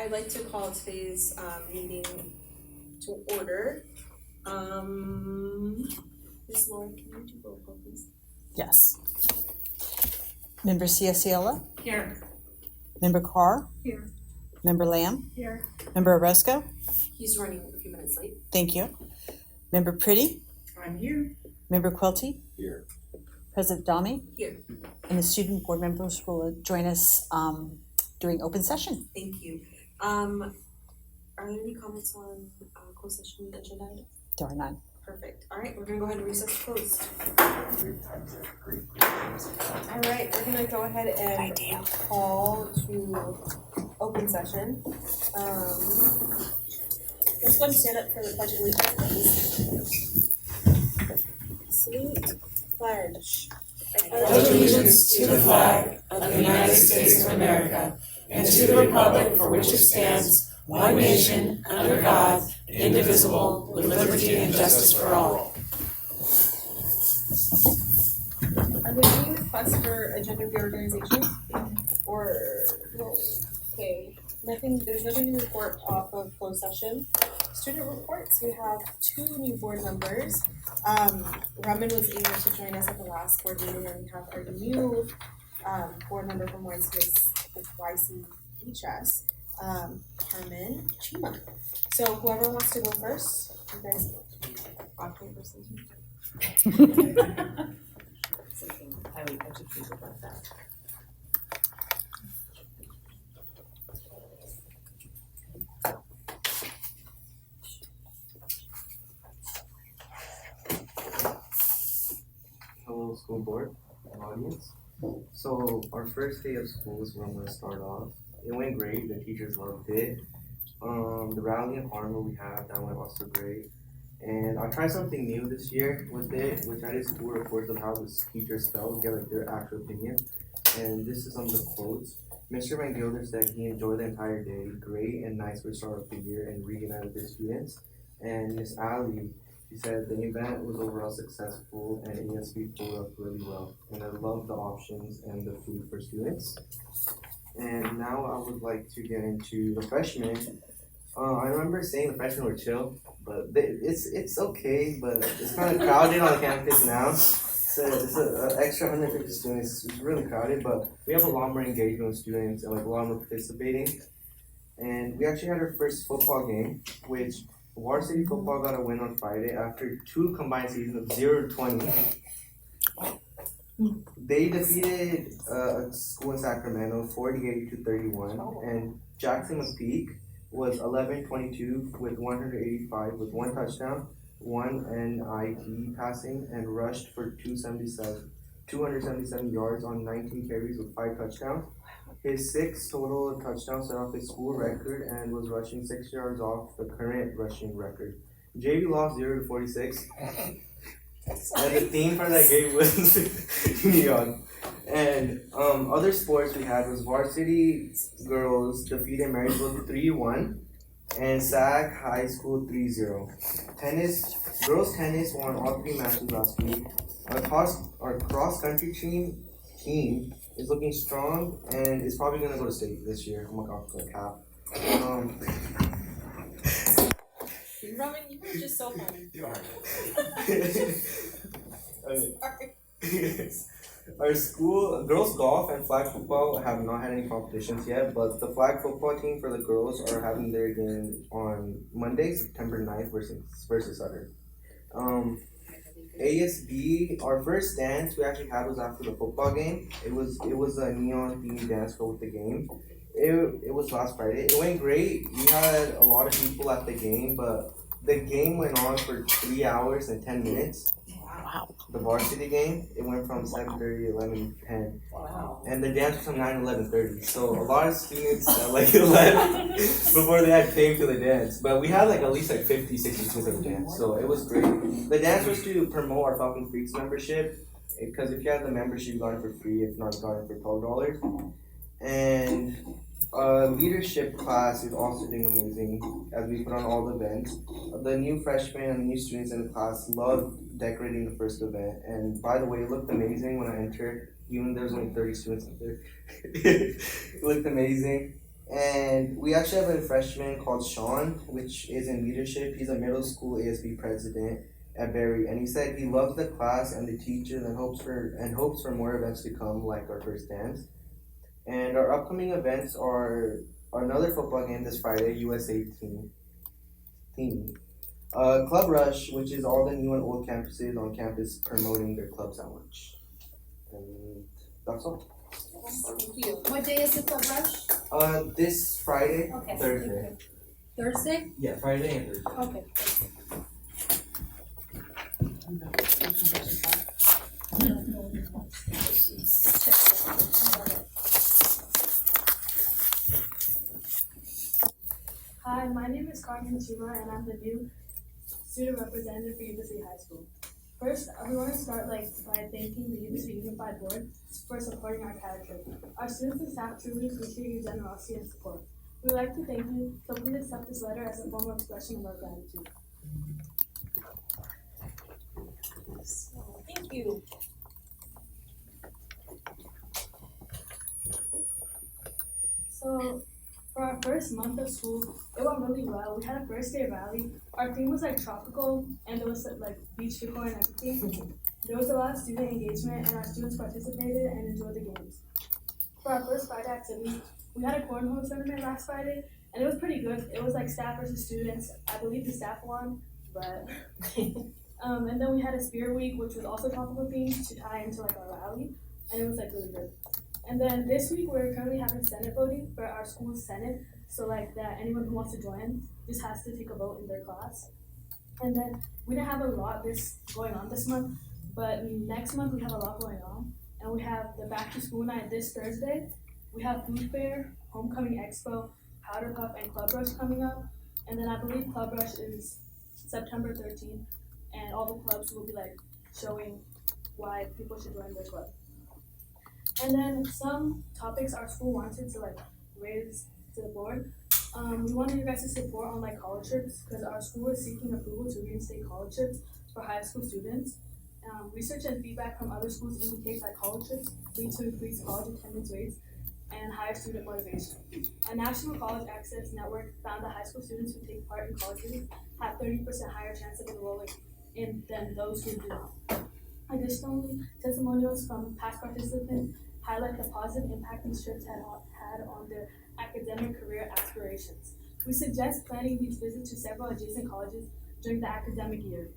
I'd like to call today's meeting to order. Ms. Laura, can you do roll call, please? Yes. Member Ciasiela? Here. Member Carr? Here. Member Lamb? Here. Member Oresco? He's running a few minutes late. Thank you. Member Pretty? I'm here. Member Quilty? Here. President Dami? Here. And the student board members will join us during open session. Thank you. Are there any comments on closed session agenda items? There are none. Perfect. All right, we're gonna go ahead and recess closed. All right, we're gonna go ahead and call to open session. Let's go and stand up for the pledge of allegiance, please. Salute, pledge. I pledge allegiance to the flag of the United States of America and to the republic for which it stands, one nation, under God, indivisible, with liberty and justice for all. Are there any requests for agenda reorganization? Or, no, okay, there's nothing to report off of closed session. Student reports, we have 2 new board members. Raman was able to join us at the last board meeting, and we have our new board member from YCUSD, Carmen Chima. So whoever wants to go first, you guys. Rock, paper, scissors. Highly educated about that. Hello, school board and audience. So our first day of school is where I'm going to start off. It went great. The teachers loved it. The rally and armor we had, that went also great. And I tried something new this year with it, which I did school reports of how the teachers felt, get like their actual opinion. And this is some of the quotes. Mr. Van Gilder said he enjoyed the entire day, great and nice for start of the year and reunited with students. And Miss Ali, she said the event was overall successful and ASB pulled up really well. And I love the options and the food for students. And now I would like to get into the freshmen. I remember saying the freshmen were chill, but it's okay, but it's kind of crowded on campus now. So it's an extra 150 students. It's really crowded, but we have a lot more engagement with students and like a lot more participating. And we actually had our first football game, which varsity football got a win on Friday after 2 combined seasons of 0-20. They defeated a school in Sacramento 48-31, and Jackson McPeak was 11-22 with 185 with 1 touchdown, 1 NIT passing, and rushed for 277 yards on 19 carries with 5 touchdowns. His 6 total touchdowns set off his school record and was rushing 6 yards off the current rushing record. JV lost 0-46. And the theme for that game was neon. And other sports we had was varsity girls defeated Marysville 3-1 and SAC High School 3-0. Girls tennis won all 3 matches last week. Our cross country team is looking strong and is probably gonna go to state this year. Oh my god, for a cap. Roman, you were just so funny. Okay. Our school girls golf and flag football have not had any competitions yet, but the flag football team for the girls are having their game on Monday, September 9th versus Sutter. ASB, our first dance we actually had was after the football game. It was a neon themed dance go with the game. It was last Friday. It went great. We had a lot of people at the game, but the game went on for 3 hours and 10 minutes. Wow. The varsity game, it went from 7:30, 11, 10. Wow. And the dance was from 9, 11:30. So a lot of students left before they had came to the dance. But we had at least 50, 60 students at the dance. So it was great. The dance was to promote our Falcon Freaks membership. Because if you had the membership, you got it for free. If not, you got it for $12. And leadership class is also doing amazing as we put on all the events. The new freshmen and the new students in the class love decorating the first event. And by the way, it looked amazing when I entered, even there was only 30 students up there. It looked amazing. And we actually have a freshman called Sean, which is in leadership. He's a middle school ASB president at Berry, and he said he loves the class and the teachers and hopes for more events to come, like our first dance. And our upcoming events are another football game this Friday, USA team. Club Rush, which is all the new and old campuses on campus promoting their clubs at lunch. And that's all. Thank you. What day is the club rush? This Friday, Okay. Thursday. Thursday? Yeah, Friday and Thursday. Okay. Hi, my name is Carmen Chima and I'm the new student representative for Yuba City High School. First, we want to start by thanking the Yuba City Unified Board for supporting our CAD trip. Our students and staff truly appreciate your generosity and support. We would like to thank you, so please accept this letter as a form of expression of our gratitude. Thank you. So, for our first month of school, it went really well. We had a first day rally. Our theme was tropical, and there was beach decor and everything. There was a lot of student engagement, and our students participated and enjoyed the games. For our first Friday activity, we had a cornhole tournament last Friday, and it was pretty good. It was staff versus students. I believe the staff won, but and then we had a spirit week, which was also tropical themed to tie into our rally, and it was really good. And then this week we're currently having Senate voting for our school's Senate, so that anyone who wants to join just has to take a vote in their class. And then we didn't have a lot going on this month, but next month we have a lot going on. And we have the back to school night this Thursday. We have food fair, homecoming expo, powder puff, and club rush coming up. And then I believe club rush is September 13th, and all the clubs will be showing why people should join their club. And then some topics our school wanted to raise to the board. We wanted you guys to support on college trips because our school is seeking approval to reinstate college trips for high school students. Research and feedback from other schools indicates that college trips lead to increased college attendance rates and higher student motivation. A national college access network found that high school students who take part in college trips have 30% higher chance of enrolling in than those who do not. Additionally, testimonials from past participants highlight the positive impact these trips had on their academic career aspirations. We suggest planning these visits to several adjacent colleges during the academic year.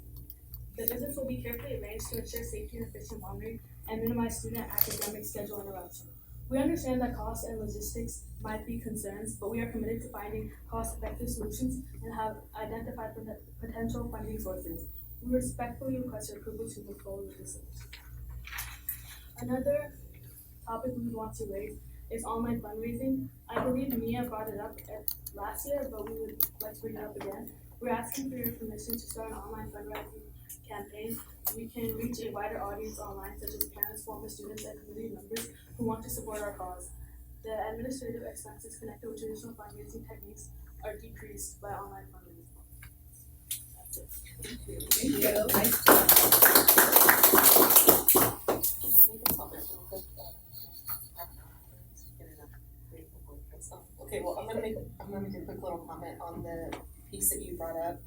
The visits will be carefully arranged to ensure safety and efficient monitoring and minimize student academic schedule interruption. We understand that cost and logistics might be concerns, but we are committed to finding cost-effective solutions and have identified potential funding sources. We respectfully request your approval to move forward with this. Another topic we want to raise is online fundraising. I believe Mia brought it up last year, but we would like to bring it up again. We're asking for your permission to start an online fundraising campaign. We can reach a wider audience online, such as parents, former students, and community members who want to support our cause. The administrative expenses connected with traditional fundraising techniques are decreased by online fundraising. That's it. Thank you. Thank you. Nice. Can I make a comment real quick? Okay, well, I'm gonna make a quick little comment on the piece that you brought up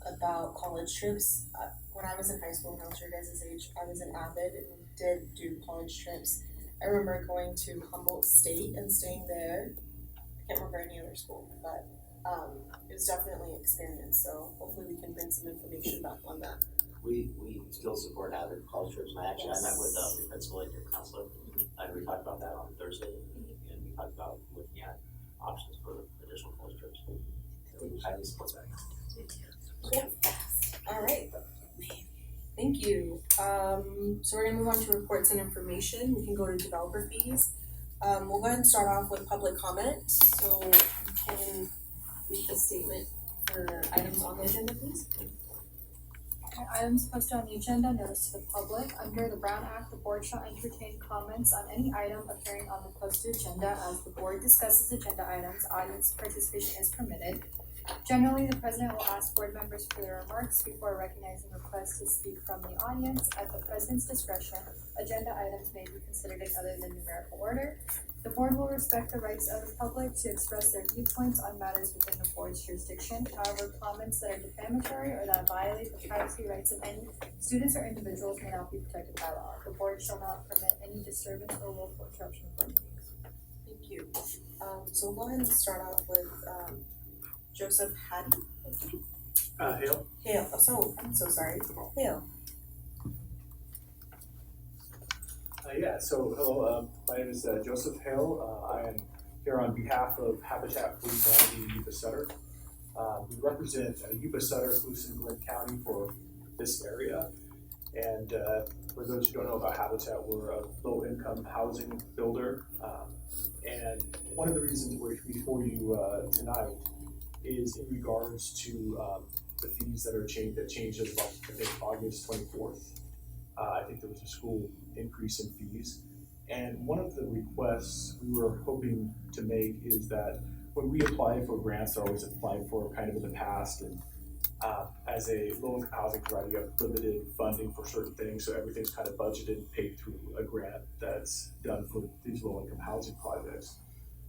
about college trips. When I was in high school, when I was your guys' age, I was an avid and did do college trips. I remember going to Humboldt State and staying there. I can't remember any other school, but it was definitely an experience. So hopefully we can bring some information back on that. We still support avid college trips, and I met with the principal and your counselor, and we talked about that on Thursday, and we talked about looking at options for additional college trips. So we highly support that. Okay. All right. Thank you. So we're gonna move on to reports and information. We can go to developer fees. We'll go ahead and start off with public comment. So you can read the statement for items on the agenda, please. Items posted on the agenda, notice to the public. Under the Brown Act, the board shall entertain comments on any item appearing on the posted agenda. As the board discusses agenda items, audience participation is permitted. Generally, the president will ask board members for their remarks before recognizing requests to speak from the audience. At the president's discretion, agenda items may be considered in other than numerical order. The board will respect the rights of the public to express their viewpoints on matters within the board's jurisdiction. However, comments that are defamatory or that violate the privacy rights of any students or individuals may not be protected by law. The board shall not permit any disturbance or willful interruption of board meetings. Thank you. So we'll go ahead and start off with, Joseph Hattie. Hale. Hale, I'm so sorry. Hale. Hello, my name is Joseph Hale. I am here on behalf of Habitat for Humanity Yuba Sutter. We represent Yuba Sutter, Colusa, and Glenn County for this area. And for those who don't know about Habitat, we're a low-income housing builder. And one of the reasons we're before you tonight is in regards to the fees that changed as well, I think August 24th. I think there was a school increase in fees. And one of the requests we were hoping to make is that when we apply for grants, they're always applied for kind of in the past. And as a low-income housing provider, you have limited funding for certain things. So everything's kind of budgeted and paid through a grant that's done for these low-income housing projects.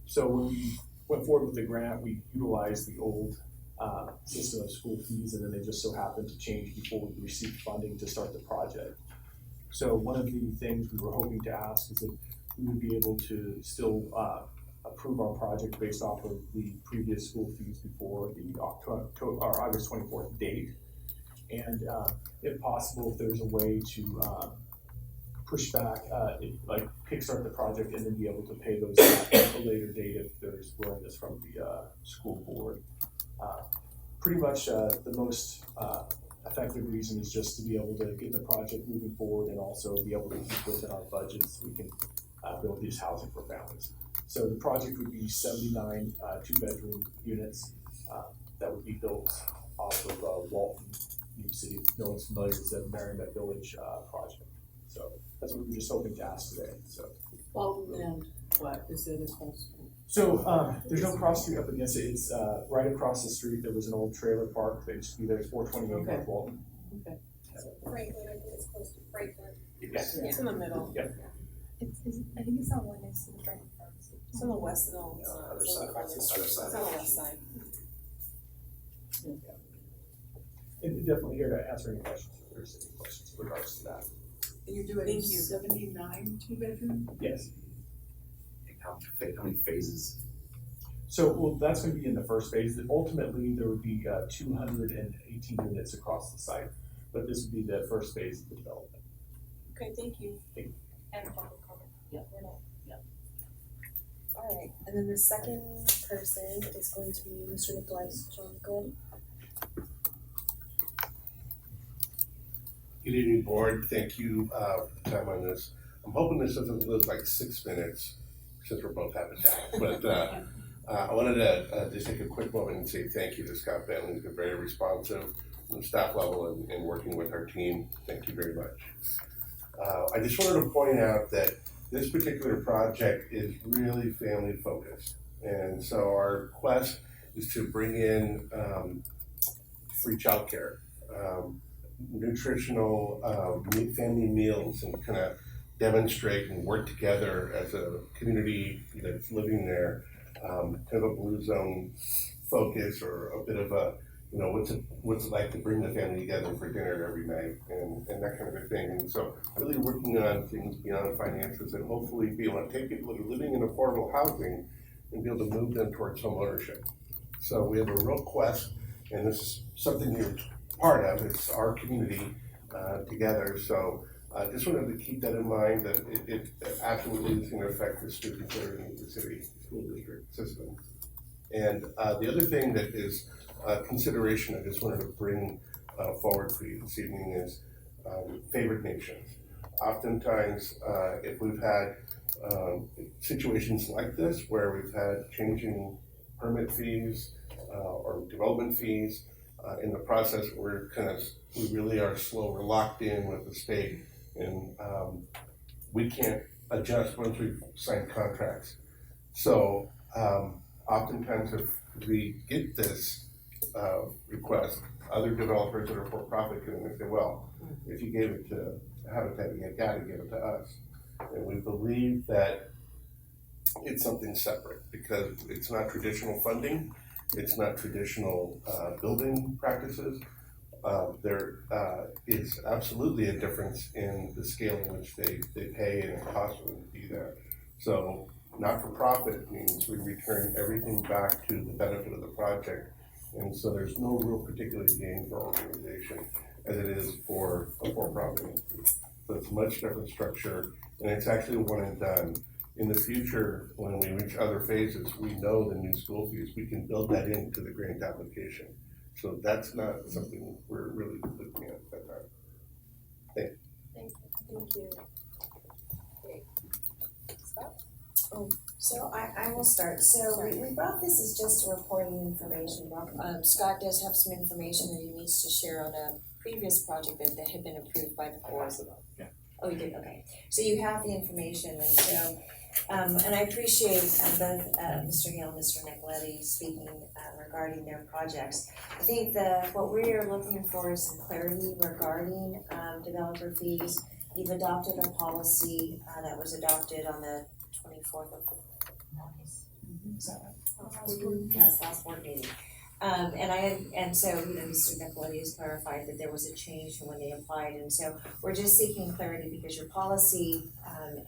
So when we went forward with the grant, we utilized the old system of school fees, and then they just so happened to change before we received funding to start the project. So one of the things we were hoping to ask is that we would be able to still approve our project based off of the previous school fees before the August 24th date. And if possible, if there's a way to push back, like kickstart the project and then be able to pay those at a later date if there's willingness from the school board. Pretty much the most effective reason is just to be able to get the project moving forward and also be able to keep within our budgets so we can build these housing for families. So the project would be 79 two-bedroom units that would be built off of Walton, New City. If no one's familiar, it's a Merrimack Village project. So that's what we were just hoping to ask today. So. Walton and what is it across? So there's no cross street up against it. It's right across the street. There was an old trailer park that used to be there. It's 428 Okay. North Walton. Okay. Franklin, I think it's close to Franklin. Yes. It's in the middle. Yeah. I think it's not one next to the Dragon Pharmacy. It's on the west, no, it's not. Other It's on side, the farther other side. side. It's on the west side. And definitely here to answer any questions if there's any questions in regards to that. And you're doing Thank you. 79 two-bedroom? Yes. How many phases? So, well, that's going to be in the first phase. Ultimately, there would be 218 units across the site, but this would be the first phase of the development. Okay, thank you. Thank you. And public comment. Yeah. We're not. Yeah. All right, and then the second person is going to be Mr. Nicolais, John Nicolais. Good evening, board. Thank you for the time on this. I'm hoping this doesn't look like 6 minutes since we're both Habitat. But I wanted to just take a quick moment and say thank you to Scott Bentley. He's been very responsive on the staff level and working with our team. Thank you very much. I just wanted to point out that this particular project is really family focused. And so our quest is to bring in free childcare, nutritional family meals, and kind of demonstrate and work together as a community that's living there, kind of a blue zone focus, or a bit of a, what's it like to bring the family together for dinner every night, and that kind of a thing. And so really working on things beyond finances and hopefully be able to take people that are living in affordable housing and be able to move them towards home ownership. So we have a real quest, and this is something you're part of. It's our community together. So I just wanted to keep that in mind, that it absolutely is going to affect the students that are in the city school district system. And the other thing that is consideration I just wanted to bring forward for you this evening is favored nations. Oftentimes, if we've had situations like this where we've had changing permit fees or development fees, in the process we really are slow, we're locked in with the state, and we can't adjust once we've signed contracts. So oftentimes if we get this request, other developers that are for profit can say, well, if you gave it to Habitat, you got to give it to us. And we believe that it's something separate because it's not traditional funding, it's not traditional building practices. There is absolutely a difference in the scale in which they pay and it costs them to be there. So not-for-profit means we return everything back to the benefit of the project. And so there's no real particular gain for our organization as it is for a for-profit entity. So it's a much different structure, and it's actually one and done. In the future, when we reach other phases, we know the new school fees, we can build that into the grant application. So that's not something we're really looking at that time. Thank you. Thank you. Great. Scott? So I will start. So we brought this as just reporting information. Scott does have some information that he needs to share on a previous project that had been approved by the board. Yeah. Oh, you did? Okay. So you have the information, and so, and I appreciate both Mr. Hill and Mr. Nicoletti speaking regarding their projects. I think what we are looking for is some clarity regarding developer fees. You've adopted a policy that was adopted on the 24th of August. Is that right? Yes, last board meeting. And so, Mr. Nicoletti has clarified that there was a change from when they applied, and so we're just seeking clarity because your policy,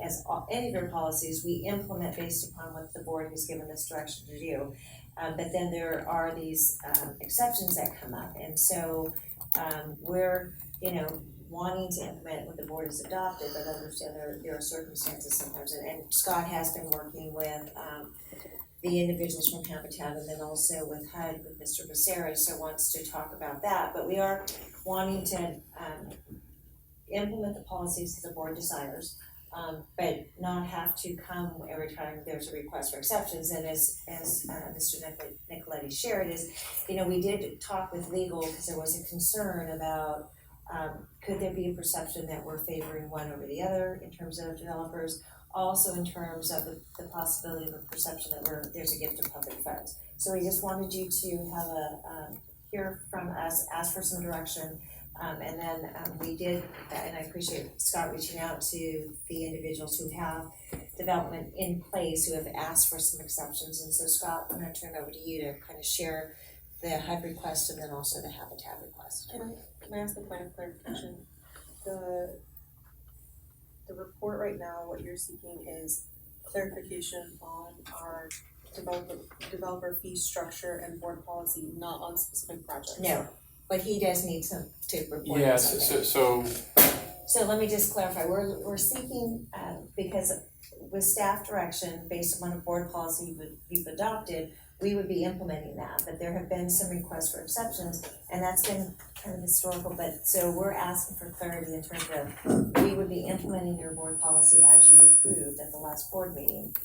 as any of your policies, we implement based upon what the board has given us direction to do. But then there are these exceptions that come up, and so we're, wanting to implement what the board has adopted, but understand there are circumstances sometimes, and Scott has been working with the individuals from Habitat and then also with HUD with Mr. Becerra, so wants to talk about that. But we are wanting to implement the policies that the board desires, but not have to come every time there's a request for exceptions. And as Mr. Nicoletti shared is, we did talk with legal because there was a concern about could there be a perception that we're favoring one over the other in terms of developers, also in terms of the possibility of a perception that there's a gift of public funds. So we just wanted you to have hear from us, ask for some direction, and then we did, and I appreciate Scott reaching out to the individuals who have development in place who have asked for some exceptions. And so Scott, I'm going to turn it over to you to kind of share the HUD request and then also the Habitat request. Can I ask a point of clarification? The report right now, what you're seeking is clarification on our developer fee structure and board policy, not on specific projects. No, but he does need some to report. Yeah, So let me just clarify, we're seeking, because with staff direction, based on a board policy you've adopted, we would be implementing that, but there have been some requests for exceptions, and that's been kind of historical, but so we're asking for clarity in terms of, we would be implementing your board policy as you approved at the last board meeting.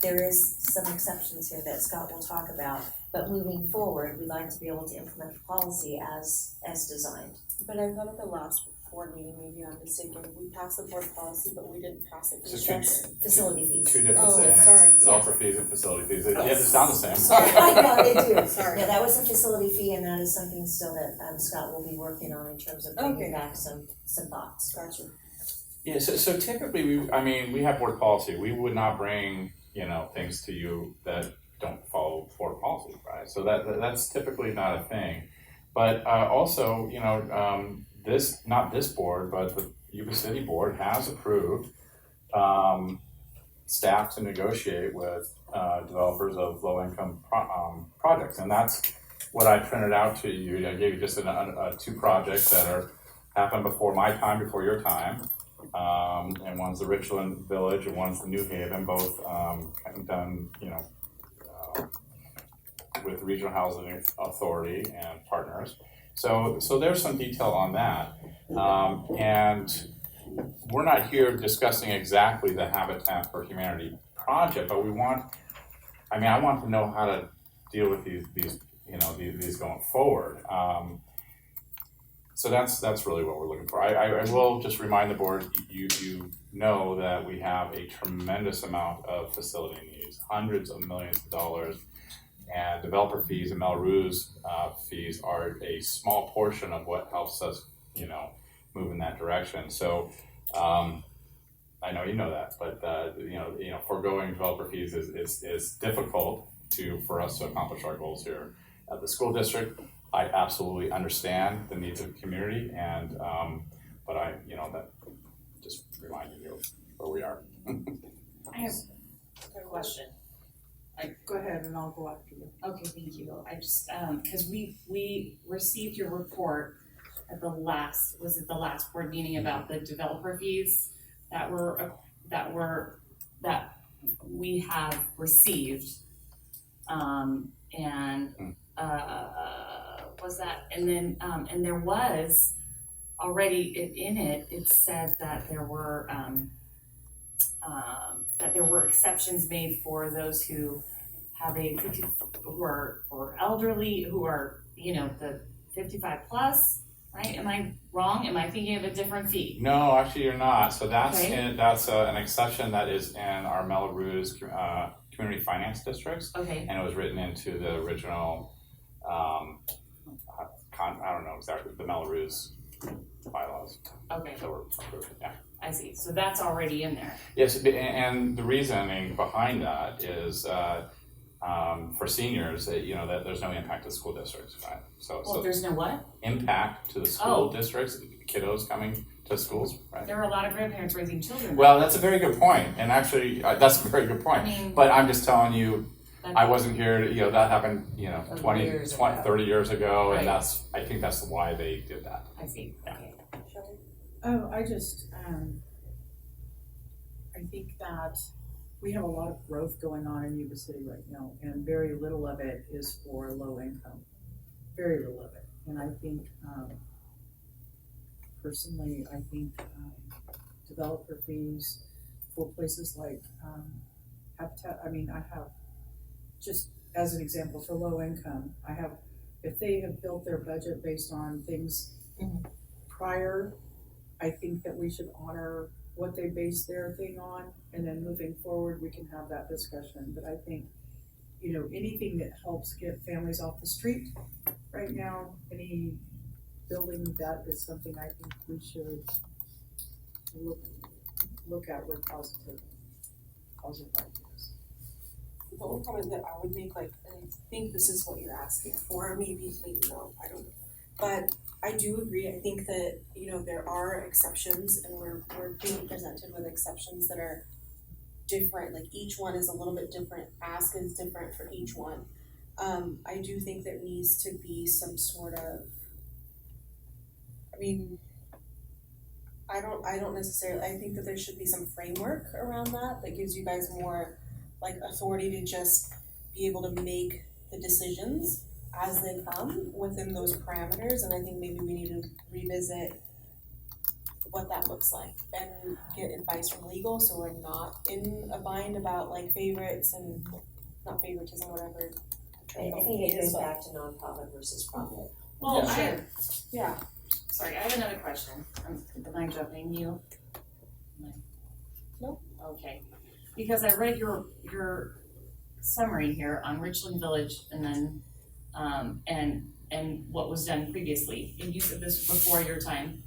There is some exceptions here that Scott will talk about, but moving forward, we'd like to be able to implement the policy as designed. But I thought at the last board meeting, maybe I'm mistaken, we passed the board policy, but we didn't pass it. Facility fees. Two different things. Sorry. Developer fees and facility fees. Yeah, they sound the same. Sorry, I know, they do. Sorry. Yeah, that was a facility fee, and that is something still that Scott will be working on in terms of bringing back some thoughts. Gotcha. Yeah, so typically we have board policy. We would not bring, things to you that don't follow board policy, right? So that's typically not a thing. But also, not this board, but the Yuba City Board has approved staff to negotiate with developers of low-income projects, and that's what I printed out to you. I gave you just two projects that happened before my time, before your time, and one's the Richland Village and one's the New Haven, both done, with Regional Housing Authority and partners. So there's some detail on that, and we're not here discussing exactly the Habitat for Humanity project, but I want to know how to deal with these going forward. So that's really what we're looking for. I will just remind the board, you know that we have a tremendous amount of facility needs, hundreds of millions of dollars. And developer fees and Melrose fees are a small portion of what helps us, move in that direction. So I know you know that, but foregoing developer fees is difficult for us to accomplish our goals here at the school district. I absolutely understand the needs of the community, and but that just reminding you of where we are. I have a question. Go ahead and I'll go after you. Okay, thank you. I just, cause we received your report at the last board meeting about the developer fees that we have received. Was that, and then, and there was already in it, it said that there were exceptions made for those who have who are for elderly, who are, the 55 plus, right? Am I wrong? Am I thinking of a different fee? No, actually you're not. So that's Okay. that's an exception that is in our Melrose community finance districts, Okay, and it was written into the original I don't know exactly, the Melrose bylaws okay, that were approved. Yeah. I see. So that's already in there. Yes, and the reasoning behind that is for seniors that that there's no impact to the school districts, right? So There's no what? impact to the school districts, kiddos coming to schools, right? There are a lot of grandparents raising children. Well, that's a very good point, and actually that's a very good point. I mean, But I'm just telling you, that- I wasn't here, that happened, 20, years 20 ago. 30 years ago, and Right. I think that's why they did that. I see. Okay. Oh, I just, I think that we have a lot of growth going on in Yuba City right now, and very little of it is for low income. Very little of it. And I think, personally, developer fees for places like Habitat, I have, just as an example, for low income, if they have built their budget based on things prior, I think that we should honor what they base their thing on, and then moving forward, we can have that discussion. But I think, anything that helps get families off the street right now, any building that is something I think we should look at with positive ideas. The only comment that I would make, and I think this is what you're asking for, maybe no, I don't know. But I do agree, I think that, there are exceptions, and we're being presented with exceptions that are different, like each one is a little bit different, ask is different for each one. I do think there needs to be some sort of, I don't necessarily, I think that there should be some framework around that gives you guys more authority to just be able to make the decisions as they come within those parameters, and I think maybe we need to revisit what that looks like and get advice from legal so we're not in a bind about favorites and not favoritism, whatever. I think it goes back to nonprofit versus profit. Well, Yeah. Sorry, I have another question. Am I jumping you? No. Okay. Because I read your summary here on Richland Village and then and what was done previously. And you said this was before your time.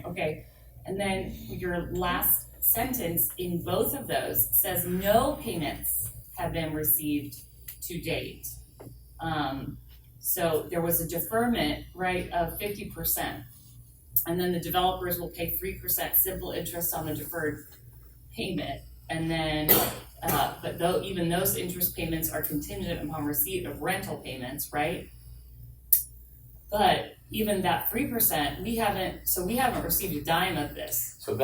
Okay. And then your last sentence in both of those says no payments have been received to date. So there was a deferment, right, of 50%. And then the developers will pay 3% simple interest on the deferred payment. And then, but even those interest payments are contingent upon receipt of rental payments, right? But even that 3%, we haven't received a dime of this. So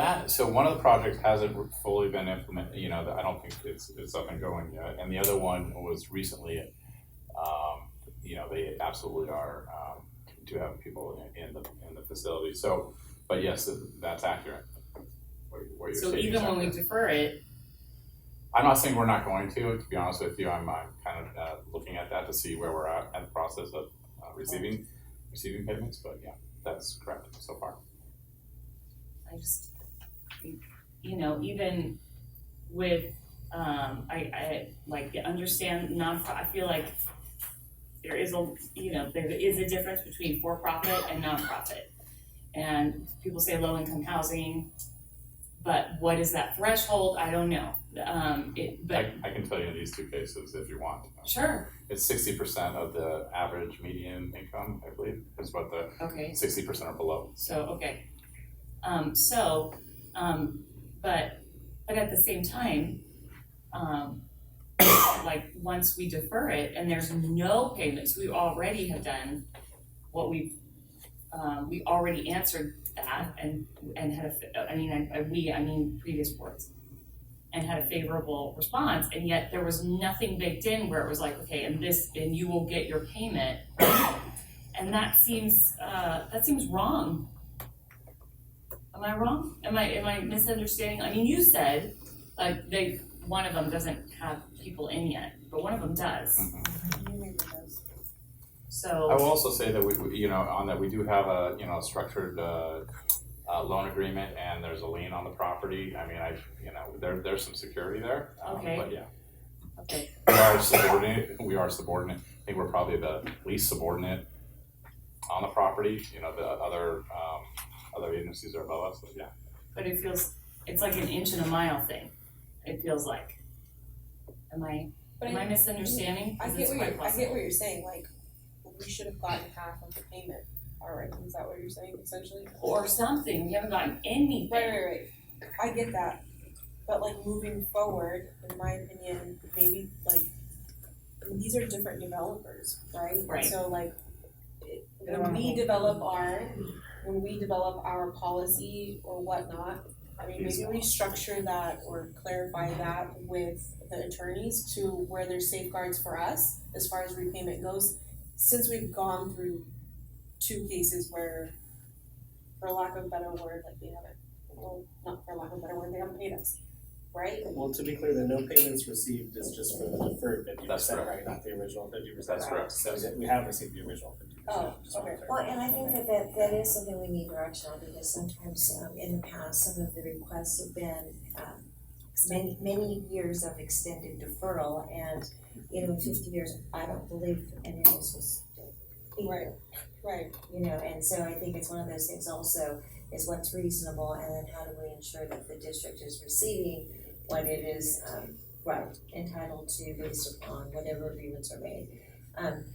one of the projects hasn't fully been implemented, I don't think it's up and going yet. And the other one was recently, they absolutely are, do have people in the facility. So, but yes, that's accurate. What you're So stating even is when we accurate. defer it, I'm not saying we're not going to be honest with you. I'm kind of looking at that to see where we're at in the process of receiving payments, but yeah, that's correct so far. I just, even with, I understand I feel like there is a difference between for-profit and nonprofit. And people say low-income housing, but what is that threshold? I don't know. But I can tell you in these two cases if you want. sure, It's 60% of the average median income, I believe, is what the okay, 60% or below. so, okay. But at the same time, like, once we defer it and there's no payments, we already have done what we already answered that and had I mean previous boards, and had a favorable response, and yet there was nothing baked in where it was like, okay, and you will get your payment, and that seems wrong. Am I wrong? Am I misunderstanding? I mean, you said like one of them doesn't have people in yet, but one of them does. So I will also say that we on that we do have a structured loan agreement, and there's a lien on the property. I mean, there's some security there. Okay. But yeah. okay. We are subordinate. I think we're probably the least subordinate on the property. The other agencies are above us. But yeah. But it's like an inch and a mile thing. It feels like. Am I misunderstanding? I get what you're saying. Like, we should have gotten half of the payment already. Is that what you're saying, essentially? Or something. We haven't gotten anything. Right. I get that. But like moving forward, in my opinion, maybe like these are different developers, right? Right. So like when we develop our policy or whatnot, I mean, maybe we structure that or clarify that with the attorneys to where there's safeguards for us as far as repayment goes, since we've gone through two cases where, for lack of a better word, like they haven't paid us, right? Well, to be clear, the no payments received is just for the deferred 50%, That's correct. right? Not the original 50%. That's correct. So we have received the original 50%. Oh, just wanna okay. clarify. Well, and I think that is something we need direction on, because sometimes in the past, some of the requests have been many years of extended deferral, and 50 years, I don't believe any of this was Right. And so I think it's one of those things also is what's reasonable, and then how do we ensure that the district is receiving what it is entitled to based upon whatever agreements are made.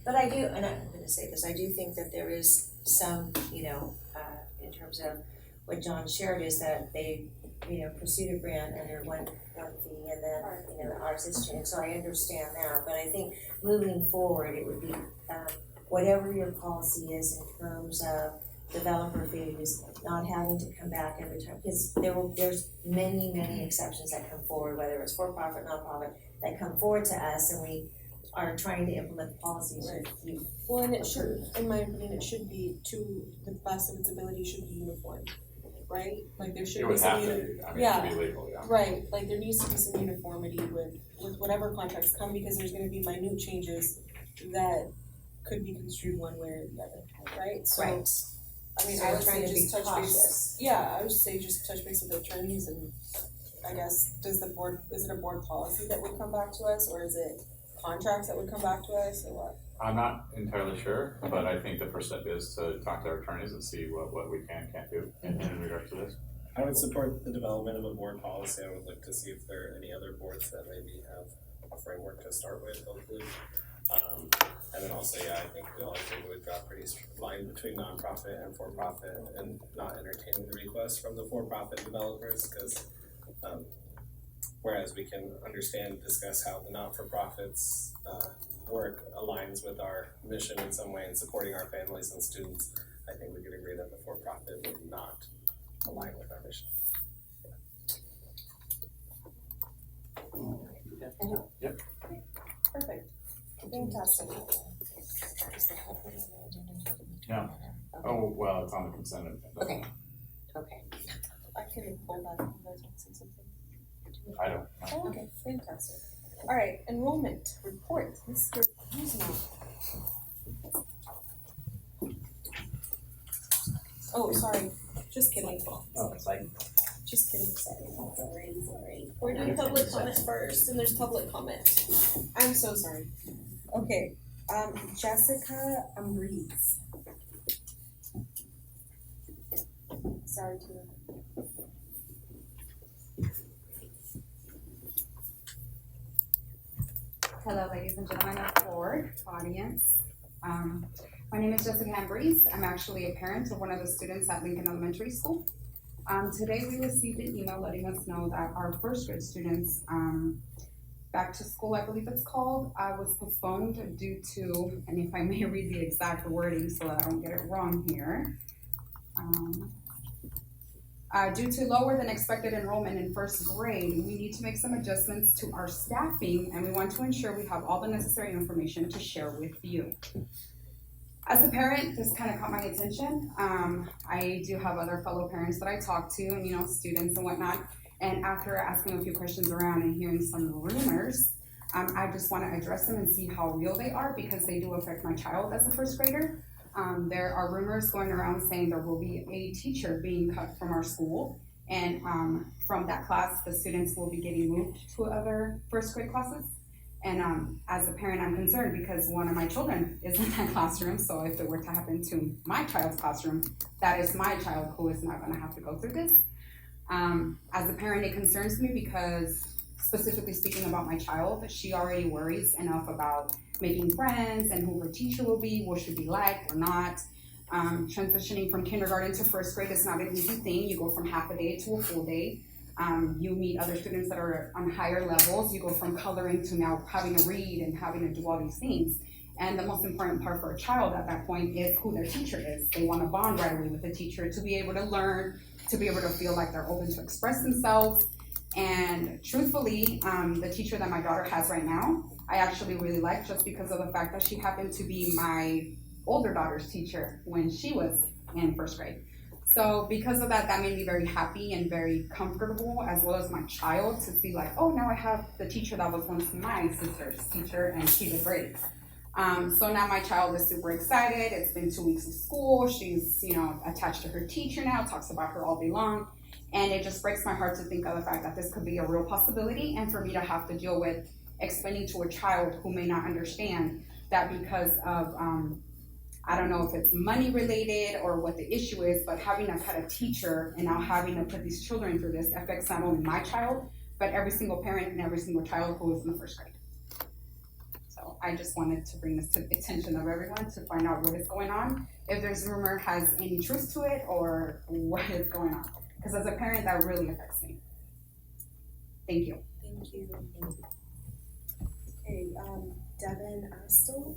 But I do, and I'm going to say this, I do think that there is some, in terms of what John shared, is that they, pursued a grant under one fee, and then, ours is changed. So I understand that, but I think moving forward, it would be whatever your policy is in terms of developer fees, not having to come back every time, because there's many exceptions that come forward, whether it's for-profit, non-profit, that come forward to us, and we are trying to implement the policies. Right. Well, and it should, in my opinion, it should be, to the best of its ability, should be uniform, right? Like there should be some to be legal, yeah. Right, like there needs to be some uniformity with whatever contracts come, because there's gonna be minute changes that could be construed one way or the other, right? So, I mean, I would say just touch base. Yeah, I would say just touch base with the attorneys, and I guess, is it a board policy that would come back to us, or is it contracts that would come back to us, or what? I'm not entirely sure, but I think the first step is to talk to our attorneys and see what we can't do in regards to this. I would support the development of a board policy. I would look to see if there are any other boards that maybe have a framework to start with, hopefully. And then also, I think we would draw a pretty strict line between nonprofit and for-profit, and not entertaining the requests from the for-profit developers, because whereas we can understand, discuss how the not-for-profits work aligns with our mission in some way in supporting our families and students, I think we could agree that the for-profit would not align with our mission. Yep. Perfect. Fantastic. Yeah. Oh, well, it's on the consent agenda. Okay. I can pull that if you guys want to say something. I don't know. Oh, okay, fantastic. All right, enrollment report, Mr. Kuzma. Oh, sorry, just kidding. Oh, it's like, Just kidding, sorry. We're doing public comment first, and there's public comment. I'm so sorry. Okay, Jessica Breeze. Sorry to. Hello, ladies and gentlemen of the board, audience. My name is Jessica Ambrose. I'm actually a parent of one of the students at Lincoln Elementary School. Today we received an email letting us know that our first grade students, back to school, I believe it's called, was postponed due to, and if I may read the exact wording so that I don't get it wrong here. Due to lower than expected enrollment in first grade, we need to make some adjustments to our staffing, and we want to ensure we have all the necessary information to share with you. As a parent, this kind of caught my attention. I do have other fellow parents that I talk to, and students and whatnot. And after asking a few questions around and hearing some rumors, I just want to address them and see how real they are, because they do affect my child as a first grader. There are rumors going around saying there will be a teacher being cut from our school, and from that class, the students will be getting moved to other first grade classes. And as a parent, I'm concerned because one of my children is in that classroom, so if it were to happen to my child's classroom, that is my child who is not gonna have to go through this. As a parent, it concerns me because, specifically speaking about my child, she already worries enough about making friends and who her teacher will be, what she'll be like or not. Transitioning from kindergarten to first grade is not an easy thing. You go from half a day to a full day. You meet other students that are on higher levels. You go from coloring to now having to read and having to do all these things. And the most important part for a child at that point is who their teacher is. They want to bond right away with the teacher to be able to learn, to be able to feel like they're open to express themselves. And truthfully, the teacher that my daughter has right now, I actually really like, just because of the fact that she happened to be my older daughter's teacher when she was in first grade. So because of that, that made me very happy and very comfortable, as well as my child, to see like, oh, now I have the teacher that was once my sister's teacher, and she did great. So now my child is super excited. It's been 2 weeks of school. She's, attached to her teacher now, talks about her all day long. And it just breaks my heart to think of the fact that this could be a real possibility, and for me to have to deal with explaining to a child who may not understand that because of, I don't know if it's money related or what the issue is, but having to cut a teacher and now having to put these children through this affects not only my child, but every single parent and every single child who is in the first grade. So I just wanted to bring this to the attention of everyone to find out what is going on, if this rumor has any truth to it or what is going on. Because as a parent, that really affects me. Thank you. Thank you. Okay, Devin Astle.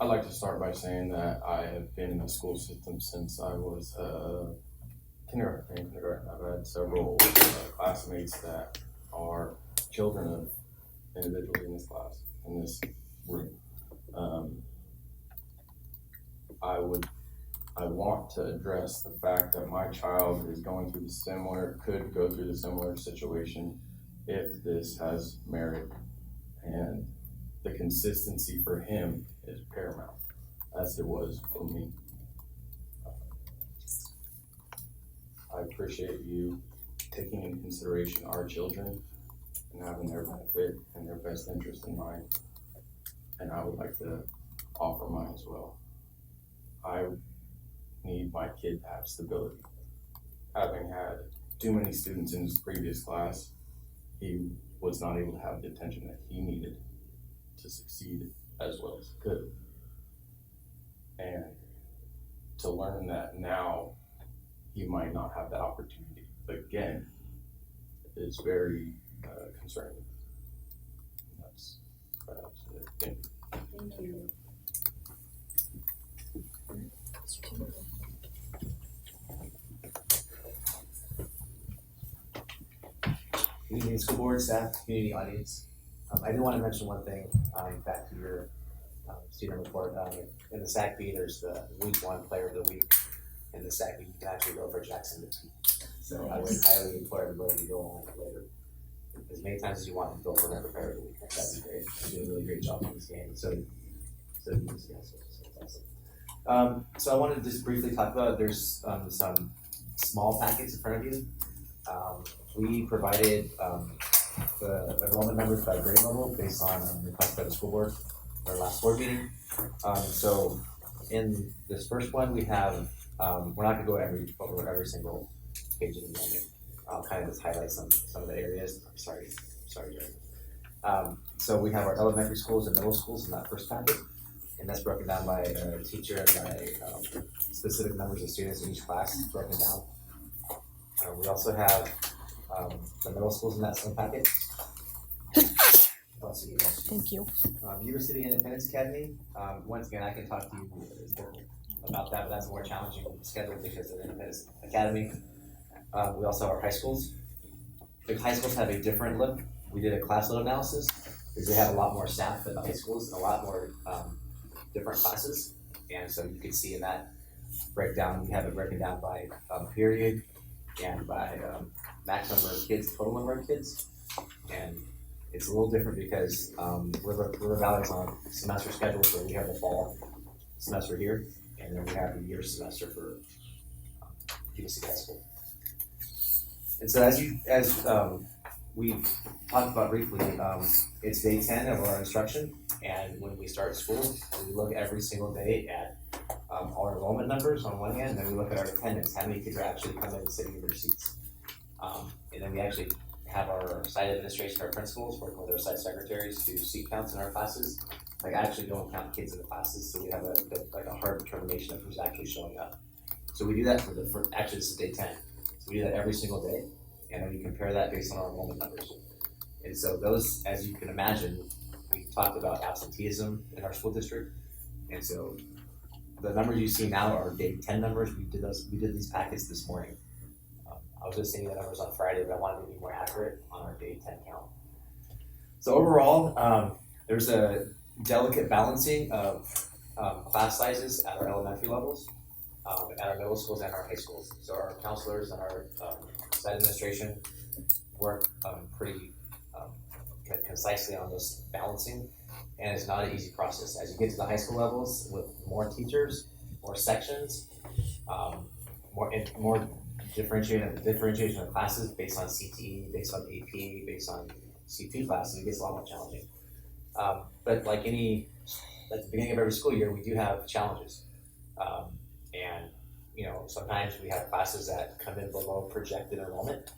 I'd like to start by saying that I have been in the school system since I was kindergarten. I've had several classmates that are children of individuals in this class, in this room. I want to address the fact that my child is going through could go through the similar situation if this has merit, and the consistency for him is paramount, as it was for me. I appreciate you taking into consideration our children and having their benefit and their best interest in mind. And I would like to offer mine as well. I need my kid to have stability. Having had too many students in his previous class, he was not able to have the attention that he needed to succeed as well as he could. And to learn that now he might not have that opportunity again is very concerning. And that's it. Thank you. Thank you. Good evening, school board, staff, community, audience. I do want to mention one thing, back to your student report. In the SACB, there's the week 1 player of the week. In the SACB, you can actually go for Jackson. So I would highly implore everybody to go on later. As many times as you want to go for another player of the week. That'd be great. You're doing a really great job on this game. So awesome. So I wanted to just briefly talk about, there's some small packets in front of you. We provided the enrollment numbers by grade level based on request by the school board. our last board meeting. So in this first one, we have, we're not gonna go over every single page of the enrollment. I'll kind of just highlight some of the areas. Sorry, Jerry. So we have our elementary schools and middle schools in that first packet, and that's broken down by teacher and by specific numbers of students in each class broken down. We also have the middle schools in that same packet. Thank you. Yuba City Independence Academy, once again, I can talk to you about that, but that's a more challenging schedule because of the Independence Academy. We also have our high schools. The high schools have a different look. We did a class load analysis because they have a lot more staff than the high schools and a lot more different classes. And so you can see in that breakdown, we have it broken down by period and by max number of kids, total number of kids. And it's a little different because River Valley's on semester schedules where we have the fall semester here, and then we have the year semester for Yuba City High School. And so as we talked about briefly, it's day 10 of our instruction, and when we start school, we look every single day at our enrollment numbers on one hand, and then we look at our attendance, how many kids are actually coming and sitting in their seats. And then we actually have our site administration, our principals, working with our site secretaries to seat counts in our classes. Like, I actually don't count kids in the classes, so we have a hard determination of who's actually showing up. So we do that for actually this is day 10. So we do that every single day, and then we compare that based on our enrollment numbers. And so those, as you can imagine, we talked about absenteeism in our school district, and so the numbers you see now are day 10 numbers. We did these packets this morning. I was just seeing the numbers on Friday, but I wanted to be more accurate on our day 10 count. So overall, there's a delicate balancing of class sizes at our elementary levels, at our middle schools and our high schools. So our counselors and our site administration work pretty concisely on this balancing, and it's not an easy process. As you get to the high school levels with more teachers, more sections, more differentiation of classes based on CTE, based on AP, based on C2 classes, it gets a lot more challenging. But like the beginning of every school year, we do have challenges. And sometimes we have classes that come in below projected enrollment,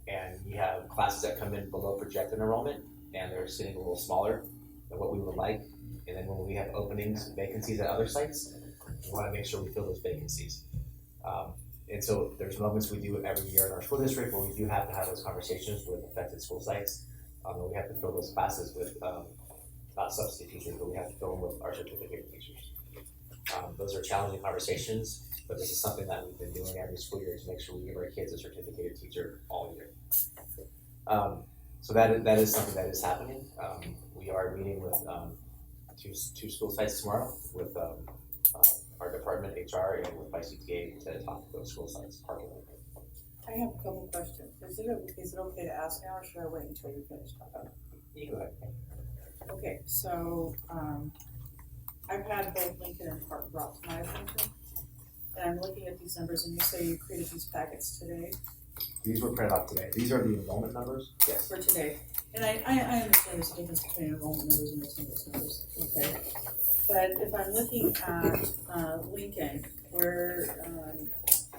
and we have classes that come in below projected enrollment, and they're sitting a little smaller than what we would like. And then when we have openings and vacancies at other sites, we want to make sure we fill those vacancies. And so there's moments we do it every year in our school district where we do have to have those conversations with affected school sites. We have to fill those classes with not substitute teachers, but we have to fill them with our certificate teachers. Those are challenging conversations, but this is something that we've been doing every school year to make sure we give our kids a certificated teacher all year. So that is something that is happening. We are meeting with two school sites tomorrow with our department, HR, and with YCTA to talk to those school sites. I have a couple questions. Is it okay to ask now, or should I wait until you finish talking? You go ahead. Okay, so I've had both Lincoln and Park brought to my attention, and I'm looking at these numbers, and you say you created these packets today? These were printed out today. These are the enrollment numbers? Yes. For today. And I understand there's a difference between enrollment numbers and attendance numbers, okay? But if I'm looking at Lincoln, where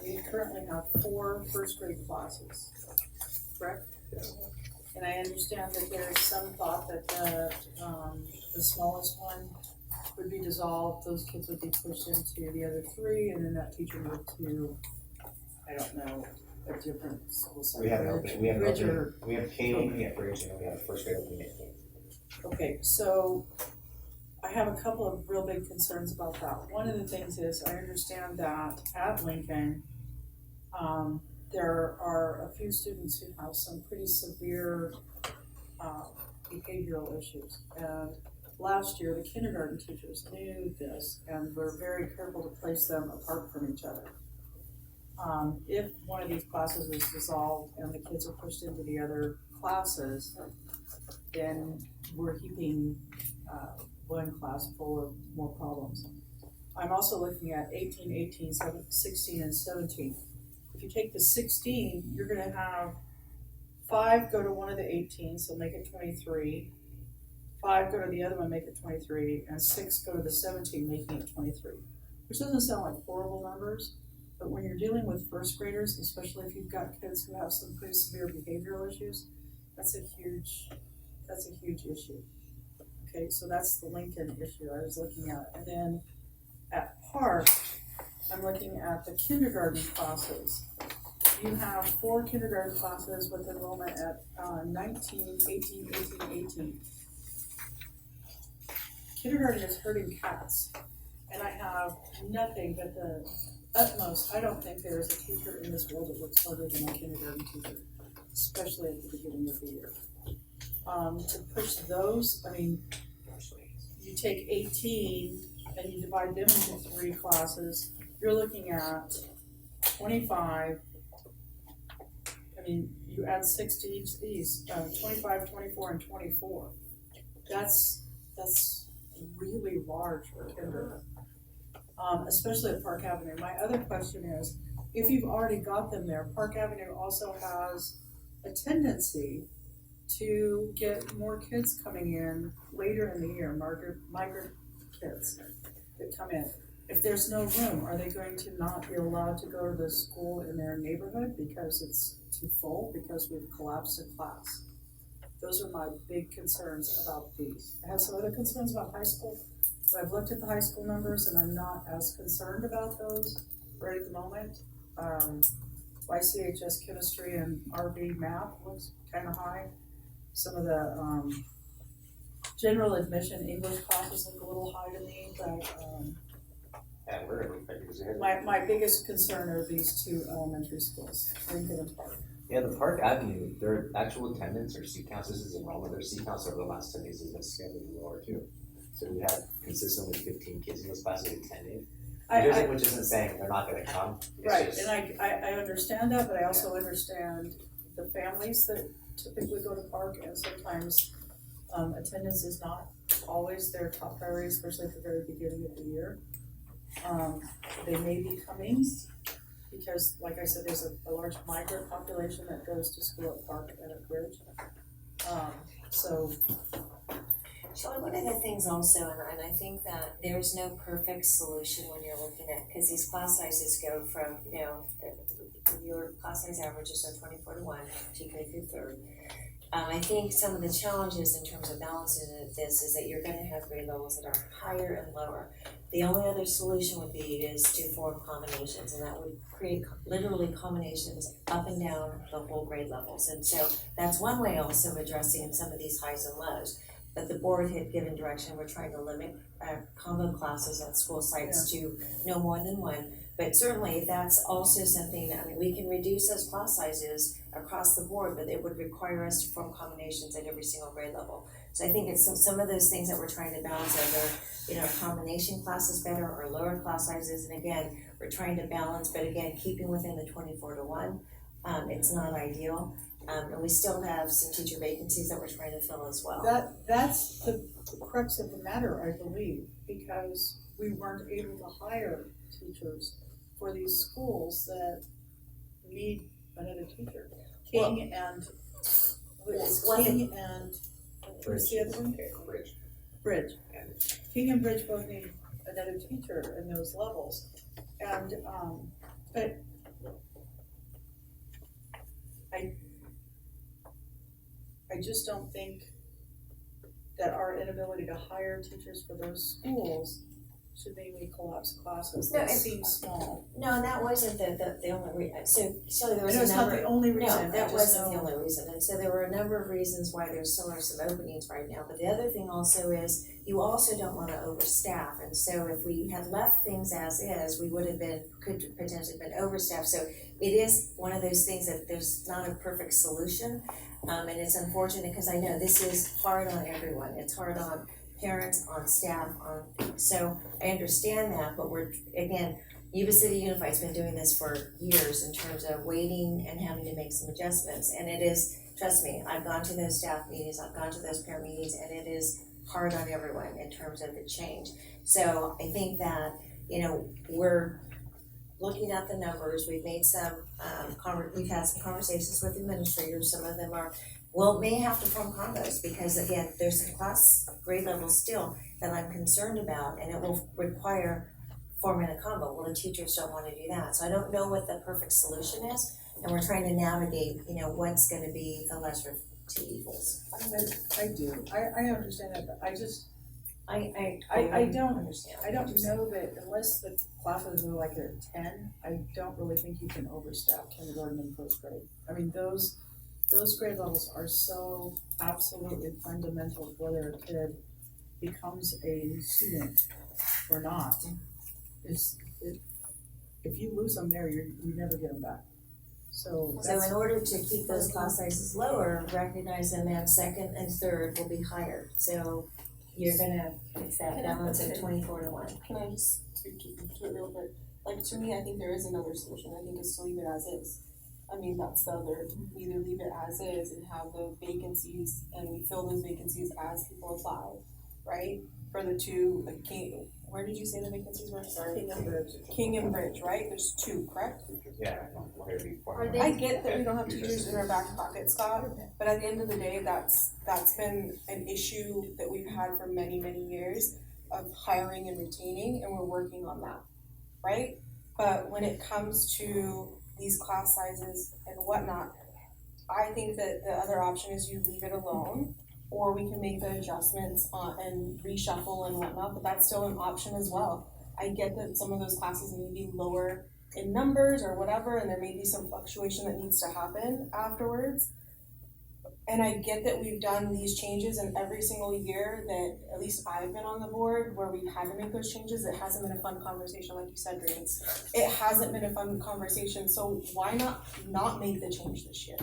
we currently have 4 first grade classes, correct? Yes. And I understand that there's some thought that the smallest one would be dissolved, those kids would be pushed into the other 3, and then that teacher moved to, I don't know, a different school site. We have an opening. We have K opening at Bridge, and we have a first grade opening at K. Okay, so I have a couple of real big concerns about that. One of the things is I understand that at Lincoln, there are a few students who have some pretty severe behavioral issues. And last year, the kindergarten teachers knew this and were very careful to place them apart from each other. If one of these classes is dissolved and the kids are pushed into the other classes, then we're keeping one class full of more problems. I'm also looking at 18, 18, 16, and 17. If you take the 16, you're going to have 5 go to one of the 18s, so make it 23. 5 go to the other one, make it 23, and 6 go to the 17, making it 23. Which doesn't sound like horrible numbers, but when you're dealing with first graders, especially if you've got kids who have some pretty severe behavioral issues, that's a huge issue. Okay, so that's the Lincoln issue I was looking at. And then at Park, I'm looking at the kindergarten classes. You have 4 kindergarten classes with enrollment at 19, 18, 18, 18. Kindergarten is herding cats, and I have nothing but the utmost. I don't think there is a teacher in this world that works harder than a kindergarten teacher, especially at the beginning of the year. To push those, I mean, you take 18 and you divide them into 3 classes, you're looking at 25. I mean, you add 6 to each of these, 25, 24, and 24. That's really large for kindergarten, especially at Park Avenue. My other question is, if you've already got them there, Park Avenue also has a tendency to get more kids coming in later in the year, migrant kids that come in. If there's no room, are they going to not be allowed to go to the school in their neighborhood because it's too full, because we've collapsed a class? Those are my big concerns about these. I have some other concerns about high school, but I've looked at the high school numbers and I'm not as concerned about those right at the moment. YCHS chemistry and RV math looks kind of high. Some of the general admission English classes look a little high to me, but my biggest concern are these 2 elementary schools, Lincoln and Park. Yeah, the Park Avenue, their actual attendance or seat counts, this is enrollment, their seat counts over the last 10 days has been significantly lower too. So we had consistently 15 kids in those classes attending, which isn't saying they're not gonna come. Right, and I understand that, but I also understand the families that typically go to Park, and sometimes attendance is not always their top priority, especially at the very beginning of the year. They may be coming because, like I said, there's a large migrant population that goes to school at Park and at Bridge. Shelley, one of the things also, and I think that there's no perfect solution when you're looking at, because these class sizes go from, your class size averages are 24 to 1, TK through 3rd. I think some of the challenges in terms of balancing this is that you're going to have grade levels that are higher and lower. The only other solution would be is to form combinations, and that would create literally combinations up and down the whole grade levels. And so that's one way also of addressing some of these highs and lows. But the board had given direction, we're trying to limit combo classes at school sites to no more than 1. But certainly that's also something, I mean, we can reduce those class sizes across the board, but it would require us to form combinations at every single grade level. So I think it's some of those things that we're trying to balance, either combination classes better or lower class sizes. And again, we're trying to balance, but again, keeping within the 24 to 1. It's not ideal. And we still have some teacher vacancies that we're trying to fill as well. That's the crux of the matter, I believe, because we weren't able to hire teachers for these schools that need another teacher. King and what's the other one? Bridge. King and Bridge both need another teacher in those levels. And but I just don't think that our inability to hire teachers for those schools should mean we collapse classes. That seems small. No, that wasn't the only reason. So there was I know a it's number. not the only reason. No, that wasn't the only reason. And so there were a number of reasons why there still are some openings right now. But the other thing also is you also don't want to overstaff. And so if we had left things as is, we could potentially been overstaffed. So it is one of those things that there's not a perfect solution. And it's unfortunate because I know this is hard on everyone. It's hard on parents, on staff, so I understand that, but Yuba City Unified's been doing this for years in terms of waiting and having to make some adjustments. And it is, trust me, I've gone to those staff meetings, I've gone to those parent meetings, and it is hard on everyone in terms of the change. So I think that, we're looking at the numbers. We've made some, we've had some conversations with administrators. Some of them are may have to form combos, because again, there's some class grade levels still that I'm concerned about, and it will require forming a combo. Well, the teachers don't wanna do that, so I don't know what the perfect solution is, and we're trying to navigate, what's gonna be the lesser of two evils. I do, I understand that, but I just, I don't understand. I don't know that unless the classes are like at 10, I don't really think you can overstaff kindergarten and first grade. I mean, those grade levels are so absolutely fundamental to whether a kid becomes a student or not. If you lose them there, you never get them back. So in order to keep those class sizes lower, recognize them as second and third will be higher. So you're gonna fix that balance of 24-1. Can I just speak to it real quick? Like, to me, I think there is another solution. I think it's to leave it as is. I mean, that's the other, we either leave it as is and have the vacancies, and we fill those vacancies as people apply, right? For the two, like King, where did you say the vacancies were? Sorry. King and Bridge, right? There's two, correct? Yeah. I get that we don't have teachers in our back pocket, Scott, but at the end of the day, that's been an issue that we've had for many, many years of hiring and retaining, and we're working on that, right? But when it comes to these class sizes and whatnot, I think that the other option is you leave it alone, or we can make the adjustments and reshuffle and whatnot, but that's still an option as well. I get that some of those classes may be lower in numbers or whatever, and there may be some fluctuation that needs to happen afterwards. And I get that we've done these changes in every single year that at least I've been on the board where we've had to make those changes. It hasn't been a fun conversation, like you said, Dreams. It hasn't been a fun conversation, so why not make the change this year?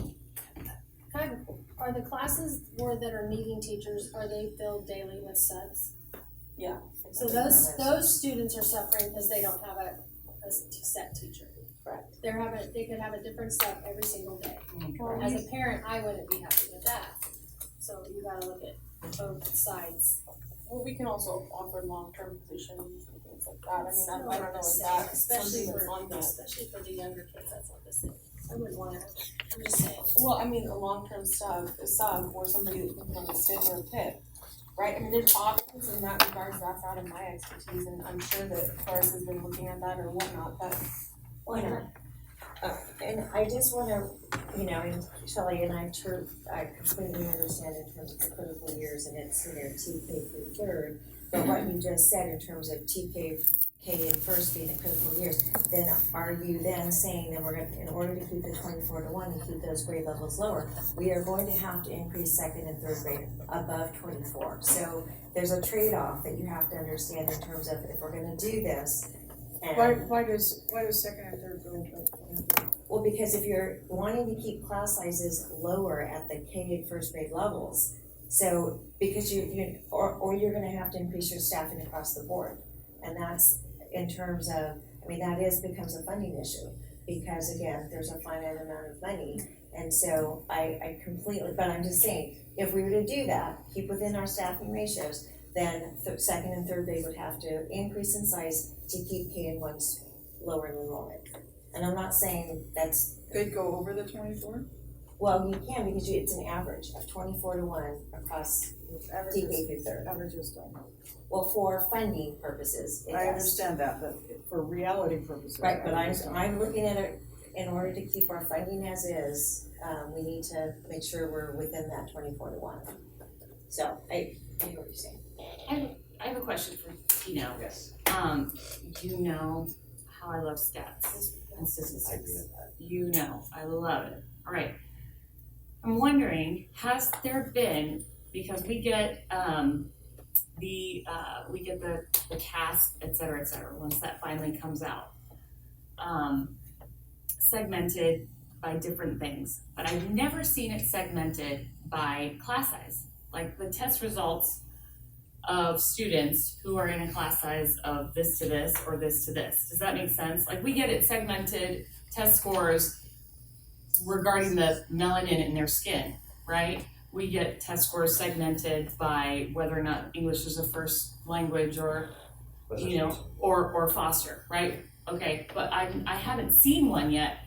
Are the classes that are needing teachers, are they filled daily with subs? Yeah. So those students are suffering because they don't have a set teacher. Correct. They could have a different sub every single day. As a parent, I wouldn't be happy with that. So you gotta look at both sides. Well, we can also offer long-term positions and things like that. I mean, I don't know if that's Especially something that's on that. especially for the younger kids, that's not the same. I wouldn't wanna, I'm just saying. Well, I mean, a long-term sub, or somebody that can run a sit or a pit, right? I mean, there's options in that regards. That's out of my expertise, and I'm sure that Forrest has been looking at that or whatnot, but and I just wanna, and Shelley and I completely understand in terms of the critical years, and it's, TK through third, but what you just said in terms of TK and first being the critical years, then are you then saying that we're gonna, in order to keep the 24-1 and keep those grade levels lower, we are going to have to increase second and third grade above 24. So there's a trade-off that you have to understand in terms of if we're gonna do this. And why does second and third go up? Well, because if you're wanting to keep class sizes lower at the K and first grade levels, so because or you're gonna have to increase your staffing across the board. And that's in terms of, becomes a funding issue, because again, there's a finite amount of money. And so I completely, but I'm just saying, if we were to do that, keep within our staffing ratios, then second and third grade would have to increase in size to keep K and 1's lower in enrollment. And I'm not saying that's. They'd go over the 24? Well, you can, because it's an average of 24-1 across TK through third. Averages don't. Well, for funding purposes, it I does. Understand that, but for reality purposes. Right, but I'm looking at it, in order to keep our funding as is, we need to make sure we're within that 24-1. So, I hear what you're saying. I have a question for Tino. Yes. You know how I love stats and statistics. I love it. All right. I'm wondering, has there been, because we get the cast, et cetera, once that finally comes out, segmented by different things, but I've never seen it segmented by class size. Like the test results of students who are in a class size of this to this or this to this. Does that make sense? Like we get it segmented, test scores regarding the melanin in their skin, right? We get test scores segmented by whether or not English is a first language or, or foster, right? Okay, but I haven't seen one yet.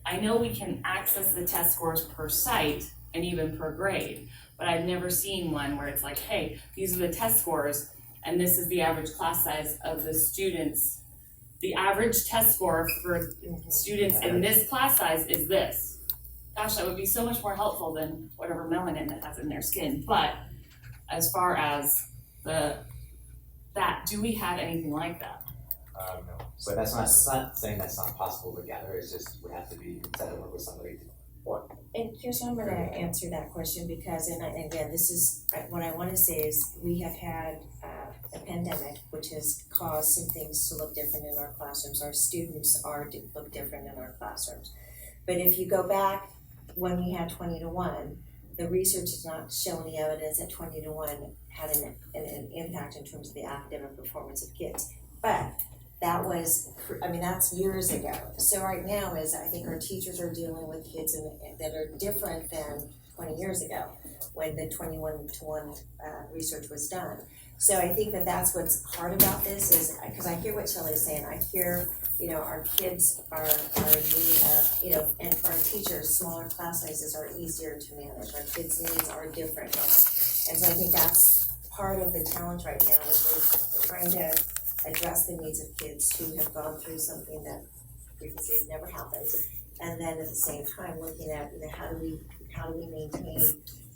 I know we can access the test scores per site and even per grade. But I've never seen one where it's like, hey, these are the test scores and this is the average class size of the students. The average test score for students in this class size is this. Gosh, that would be so much more helpful than whatever melanin it has in their skin. But as far as do we have anything like that? No. But that's not, it's not saying that's not possible to gather, it's just we have to be, instead of work with somebody to. And here's how I'm gonna answer that question, because, and again, this is, what I wanna say is, we have had a pandemic, which has caused some things to look different in our classrooms. Our students look different in our classrooms. But if you go back when we had 20-1, the research does not show any evidence that 20-1 had an impact in terms of the academic performance of kids. But that was, that's years ago. So right now is, I think our teachers are dealing with kids that are different than 20 years ago when the 21-1 research was done. So I think that that's what's hard about this is, because I hear what Shelley's saying, I hear, our kids are in need of, and for our teachers, smaller class sizes are easier to manage. Our kids' needs are different now. And so I think that's part of the challenge right now is we're trying to address the needs of kids who have gone through something that previously has never happened. And then at the same time looking at, how do we maintain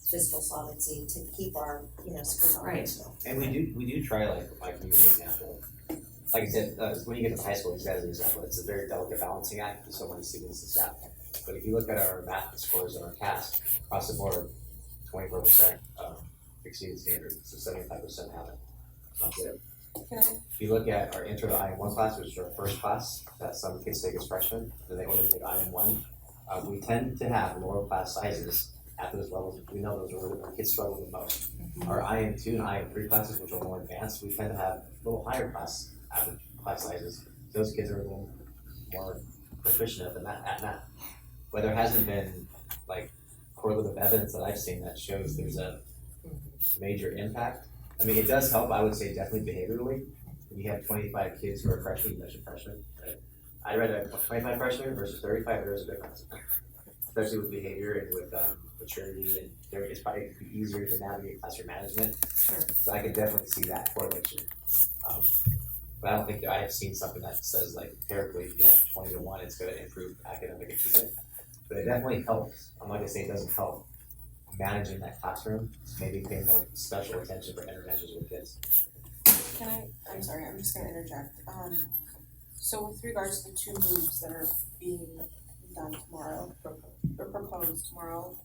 fiscal solvency to keep our, schools operational. And we do try, like give you an example. Like I said, when you get to high school, as an example, it's a very delicate balancing act with so many students and staff. But if you look at our math scores in our CAS, across the board, 24% exceeded standard, so 75% haven't. Not good. If you look at our intro to IM1 class, which is our first class that some kids take as freshmen, then they only take IM1. We tend to have lower class sizes at those levels. We know those are really where kids struggle the most. Our IM2 and IM3 classes, which are more advanced, we tend to have a little higher average class sizes. Those kids are a little more proficient at math. But there hasn't been correlative evidence that I've seen that shows there's a major impact. It does help, I would say, definitely behaviorally. When you have 25 kids who are freshmen, you mentioned freshmen, right? I read a 25 freshmen versus 35, there's a difference. Especially with behavior and with maturity, and it's probably it could be easier to navigate classroom management. Sure. So I can definitely see that correlation. But I don't think that I have seen something that says empirically, if you have 20-1, it's going to improve academic achievement. But it definitely helps. I'm not going to say it doesn't help managing that classroom, maybe pay more special attention for interventions with kids. I'm sorry, I'm just gonna interject. So with regards to the 2 moves that are being done tomorrow, or proposed tomorrow,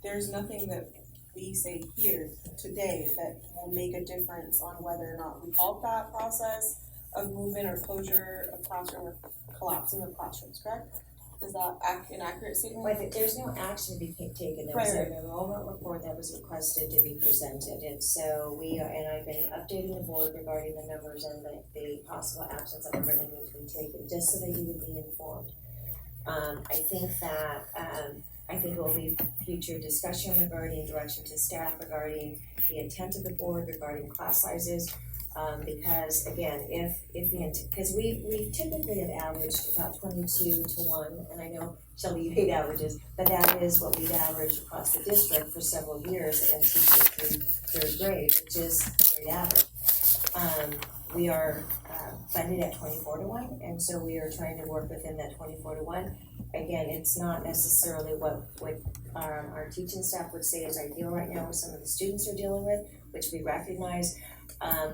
there's nothing that we say here today that will make a difference on whether or not we halt that process of movement or closure of classroom or collapsing of classrooms, correct? Is that an accurate statement? But there's no action to be taken. There was an enrollment report that was requested to be presented, and so and I've been updating the board regarding the numbers and the possible actions that are going to need to be taken, just so that you would be informed. I think it will be future discussion regarding direction to staff, regarding the intent of the board, regarding class sizes. Because again, because we typically have averaged about 22-1, and I know Shelby, you hate averages, but that is what we've averaged across the district for several years and teaching through 3rd grade, which is a great average. We are funded at 24-1, and so we are trying to work within that 24-1. Again, it's not necessarily what our teaching staff would say is ideal right now, what some of the students are dealing with, which we recognize.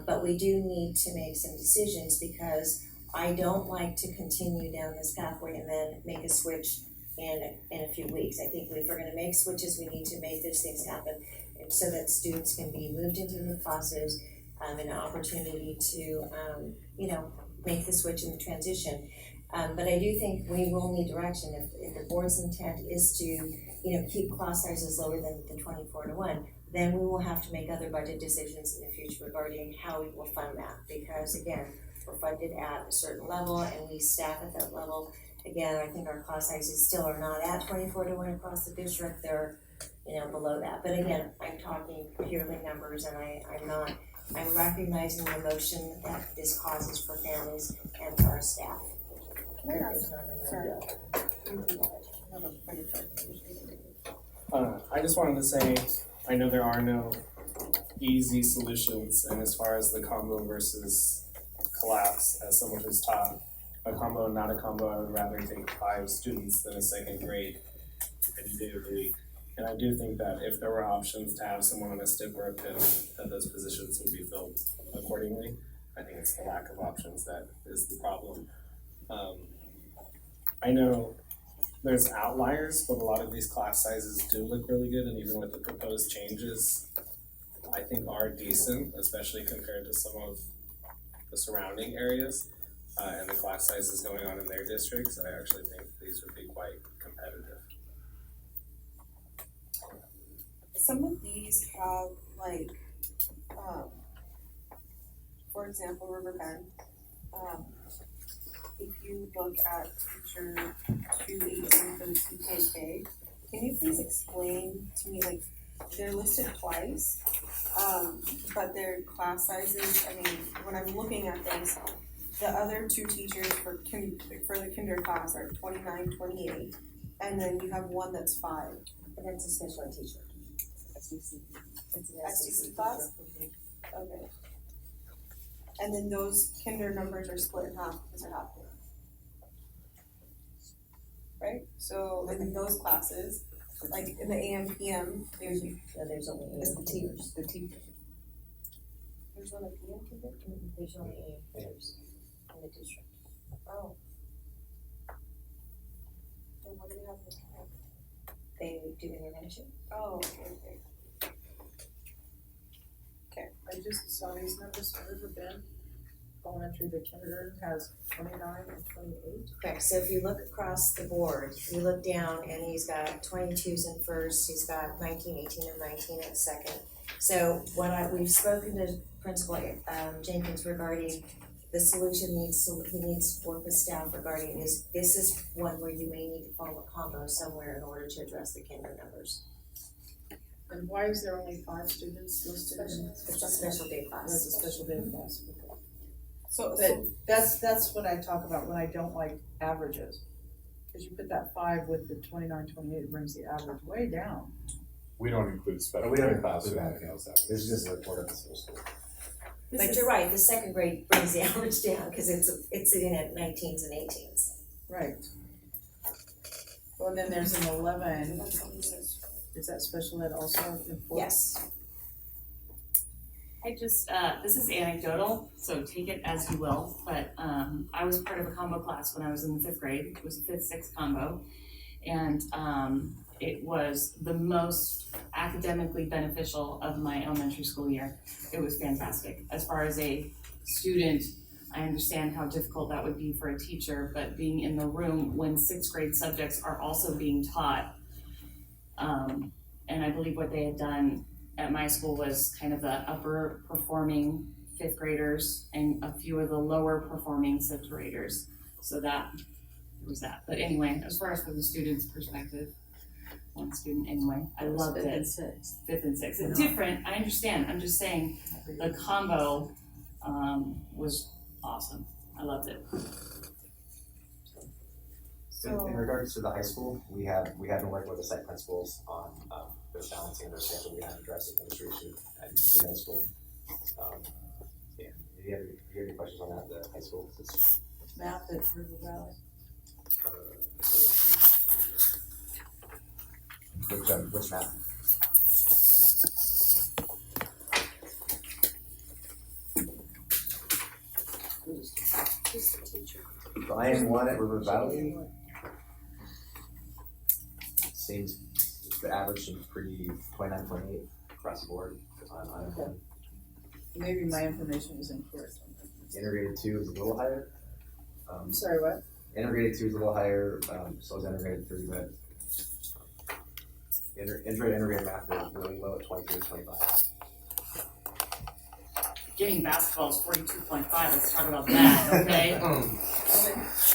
But we do need to make some decisions, because I don't like to continue down this pathway and then make a switch in a few weeks. I think if we're going to make switches, we need to make those things happen, and so that students can be moved into the classes, an opportunity to make the switch in the transition. But I do think we will need direction. If the board's intent is to keep class sizes lower than the 24-1, then we will have to make other budget decisions in the future regarding how we will fund that. Because again, we're funded at a certain level and we staff at that level. Again, I think our class sizes still are not at 24-1 across the district. They're below that. But again, I'm talking purely numbers, and I'm recognizing the emotion that this causes for families and for our staff. Can I ask? Sorry. I have a point of clarification. I just wanted to say, I know there are no easy solutions, and as far as the combo versus collapse, as someone who's taught a combo and not a combo, I would rather take 5 students than a second grade any day of the week. And I do think that if there were options to have someone on a stick or a pin, that those positions would be filled accordingly. I think it's the lack of options that is the problem. I know there's outliers, but a lot of these class sizes do look really good, and even with the proposed changes, I think are decent, especially compared to some of the surrounding areas and the class sizes going on in their districts. I actually think these would be quite competitive. Some of these have like, for example, Riverbend. If you look at teacher 218 for the TKK, can you please explain to me, like, they're listed twice, but their class sizes, I mean, when I'm looking at this, the other 2 teachers for the kinder class are 29, 28, and then you have one that's 5. And it's a special ed teacher. SDC. It's an SDC class? Okay. And then those kinder numbers are split in half because they're half day. Right? So in those classes, like in the AM, PM, there's only the teachers. The teachers. There's not a PM kinder? There's only 8 teachers in the district. Oh. Then what do you have in the PM? They do intervention. Oh, okay. I just saw these numbers for Riverbend. Elementary, the kindergarten has 29 and 28. Correct, so if you look across the board, you look down and he's got 22s in first, he's got 19, 18, and 19 at second. So we've spoken to Principal Jenkins regarding the solution he needs to work with staff regarding this is one where you may need to follow a combo somewhere in order to address the kinder numbers. And why is there only 5 students listed in? It's a special day class. That's a special day class. So that's what I talk about when I don't like averages. Because you put that 5 with the 29, 28, it brings the average way down. We don't include special. We don't ed classes. include anything else. This is just a report of the school. But you're right, the second grade brings the average down because it's sitting at 19s and 18s. Right. Well, then there's an 11. Is that special ed also in 4? Yes. I just, this is anecdotal, so take it as you will, but I was part of a combo class when I was in the 5th grade. It was a 5th, 6th combo, and it was the most academically beneficial of my elementary school year. It was fantastic. As far as a student, I understand how difficult that would be for a teacher, but being in the room when 6th grade subjects are also being taught, and I believe what they had done at my school was kind of the upper performing 5th graders and a few of the lower performing 6th graders. So that was that. But anyway, as far as for the student's perspective, one student anyway, I loved it. 5th and 6th. 5th and 6th. It's different, I understand. I'm just saying the combo was awesome. I loved it. So in regards to the high school, we have been working with the site principals on the balancing their schedule. We have addressed administration at the high school. Yeah. Do you have any questions on that? The high school? Math at River Valley. Which math? Who's the teacher? So I am one at River Valley. Seems the average seems pretty 29, 28 across the board on Okay. Maybe my information is incorrect. Integrated 2 is a little higher. I'm sorry, what? Integrated 2 is a little higher, so is integrated 3, but integrated math is really low at 22 and 25. Getting basketball is 42.5. Let's talk about that, okay?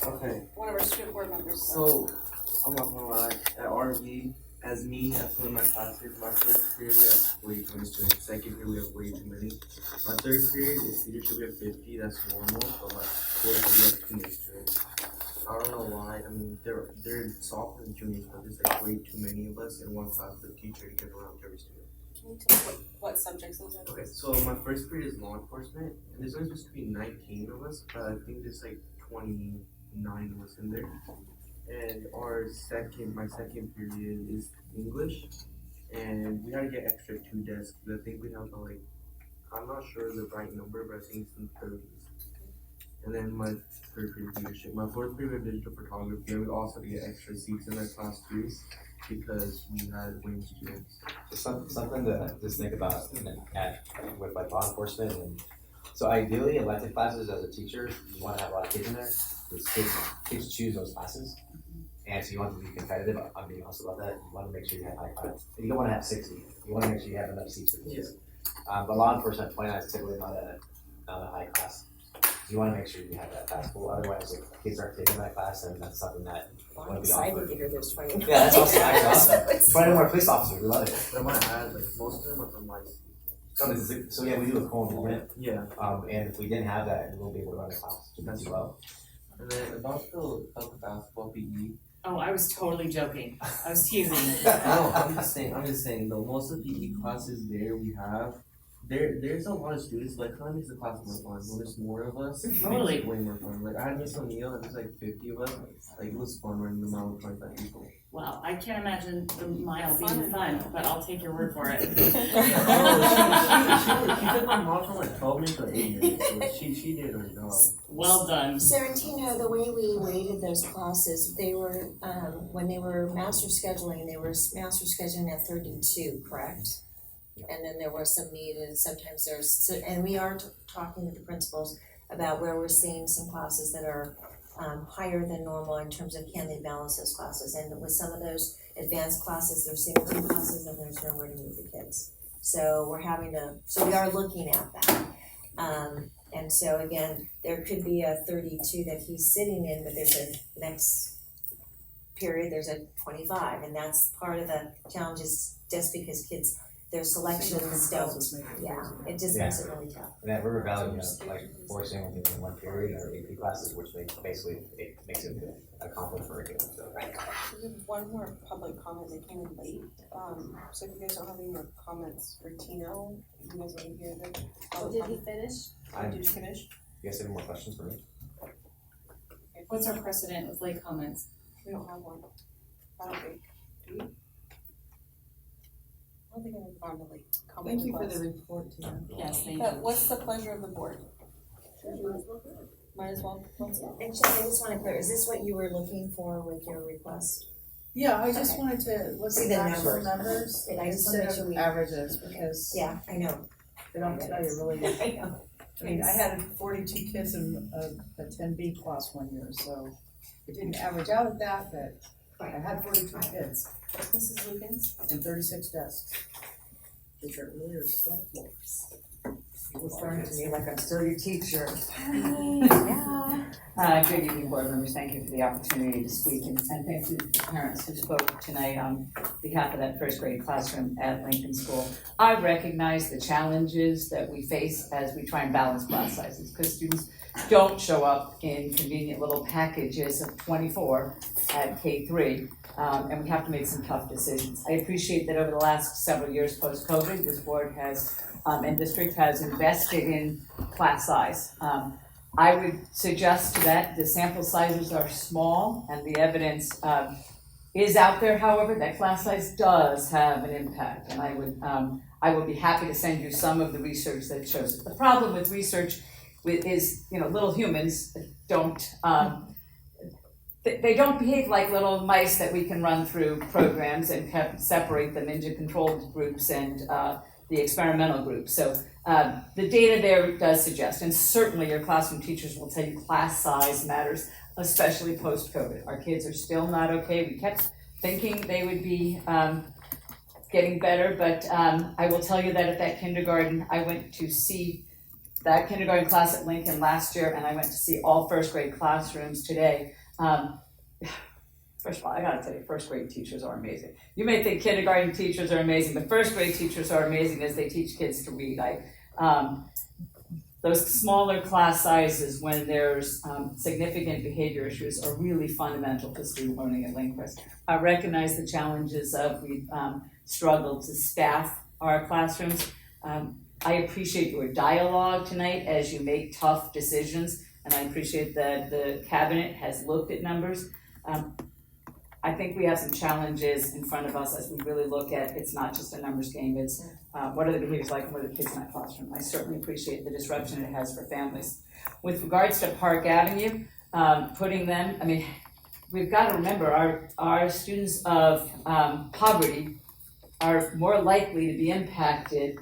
Okay. One of our student board members. So, I'm not gonna lie, at RV, as me, as one of my classes, my first period we have way too many students, second period we have way too many. My third period, it's leadership we have 50, that's normal, but my fourth period we have too many students. I don't know why, and mean, they're sophomores and juniors, but there's like way too many of us in one class for the teacher to get around to every student. Can you tell me what subjects those are? Okay, so my first period is law enforcement, and there's only supposed to be 19 of us, but I think there's like 29 of us in there. And my second period is English, and we had to get extra 2 desks. I think we have like, I'm not sure the right number, but I think it's in the 30s. And then my third period leadership. My fourth period digital photography, and we also had to get extra seats in that class too, because we had women students. So something to just think about with like law enforcement, and so ideally elective classes as a teacher, you want to have a lot of kids in there, because kids choose those classes. And so you want to be competitive. I'm being honest about that. You want to make sure you have high class. You don't want to have 60. You want to make sure you have enough seats for kids. But law enforcement 29 is typically not a high class. You want to make sure you have that class full. Otherwise, if kids aren't taking that class, then that's something that I'm excited to hear there's 20. Yeah, that's also actually awesome. 20 more police officers. We love it. But I might add, like, most of them are from YCUSD. So yeah, we do a co-enrollment. Yeah. And if we didn't have that, we'll be able to run the class as well. And then about the basketball PE. Oh, I was totally joking. I was teasing. No, I'm just saying though, most of the PE classes we have, there's a lot of students, but it kind of makes the class more fun. When there's more of us, it Totally. makes it way more fun. Like, I had Miss O'Neill, and there's like 50 of us. Like, it was fun running the mile with 25 people. Well, I can't imagine the mile being fun, but I'll take your word for it. She took my mom from like 12 minutes to 8 minutes, so she did her job. Well done. Sarantino, the way we weighted those classes, they were, when they were master scheduling at 32, correct? And then there was some need, and sometimes and we are talking to the principals about where we're seeing some classes that are higher than normal in terms of can they balance those classes. And with some of those advanced classes, they're single classes and there's nowhere to move the kids. So we are looking at that. And so again, there could be a 32 that he's sitting in, but there's a next period, there's a 25. And that's part of the challenge, is just because kids, their selections don't, it just makes it really tough. And at River Valley, like forcing everything in one period or AP classes, which makes it a conflict for a kid. So. We have one more public comment that came in late. So if you guys don't have any more comments for Tino, you guys want to hear them? Oh, did he finish? Did you finish? You guys have any more questions for me? What's our precedent with late comments? We don't have one. I don't think. Do we? I don't think I've gone to late comment. Thank you for the report, Tina. Yes, thank But you. what's the pleasure of the board? Might as well. And Shelly, I just want to clear, is this what you were looking for with your request? Yeah, I just wanted to look See at the the actual numbers. numbers And I just wanna make instead sure of we- averages, because Yeah, I know. they don't tell you really. I know. I mean, I had 42 kids in a 10B class one year, so it didn't average out at that, but I had 42 kids Mrs. Lukens? and 36 desks, which are really some floors. Referring to me like a sturdy teacher. Good evening, board members. Thank you for the opportunity to speak, and thank you to the parents who spoke tonight on behalf of that first grade classroom at Lincoln School. I recognize the challenges that we face as we try and balance class sizes, because students don't show up in convenient little packages of 24 at K3, and we have to make some tough decisions. I appreciate that over the last several years post-COVID, this board has and district has invested in class size. I would suggest that the sample sizes are small and the evidence is out there, however, that class size does have an impact. And I would be happy to send you some of the research that shows it. The problem with research is, little humans don't, they don't behave like little mice that we can run through programs and separate them into controlled groups and the experimental group. So the data there does suggest, and certainly your classroom teachers will tell you class size matters, especially post-COVID. Our kids are still not okay. We kept thinking they would be getting better, but I will tell you that at that kindergarten, I went to see that kindergarten class at Lincoln last year, and I went to see all first grade classrooms today. First of all, I gotta tell you, first grade teachers are amazing. You may think kindergarten teachers are amazing, but first grade teachers are amazing as they teach kids to read. those smaller class sizes when there's significant behavior issues are really fundamental to student learning at Lindquist. I recognize the challenges of we've struggled to staff our classrooms. I appreciate your dialogue tonight as you make tough decisions, and I appreciate that the cabinet has looked at numbers. I think we have some challenges in front of us as we really look at, it's not just a numbers game, it's what are the behaviors like and what are the kids in that classroom. I certainly appreciate the disruption it has for families. With regards to Park Avenue, putting them, I mean, we've got to remember our students of poverty are more likely to be impacted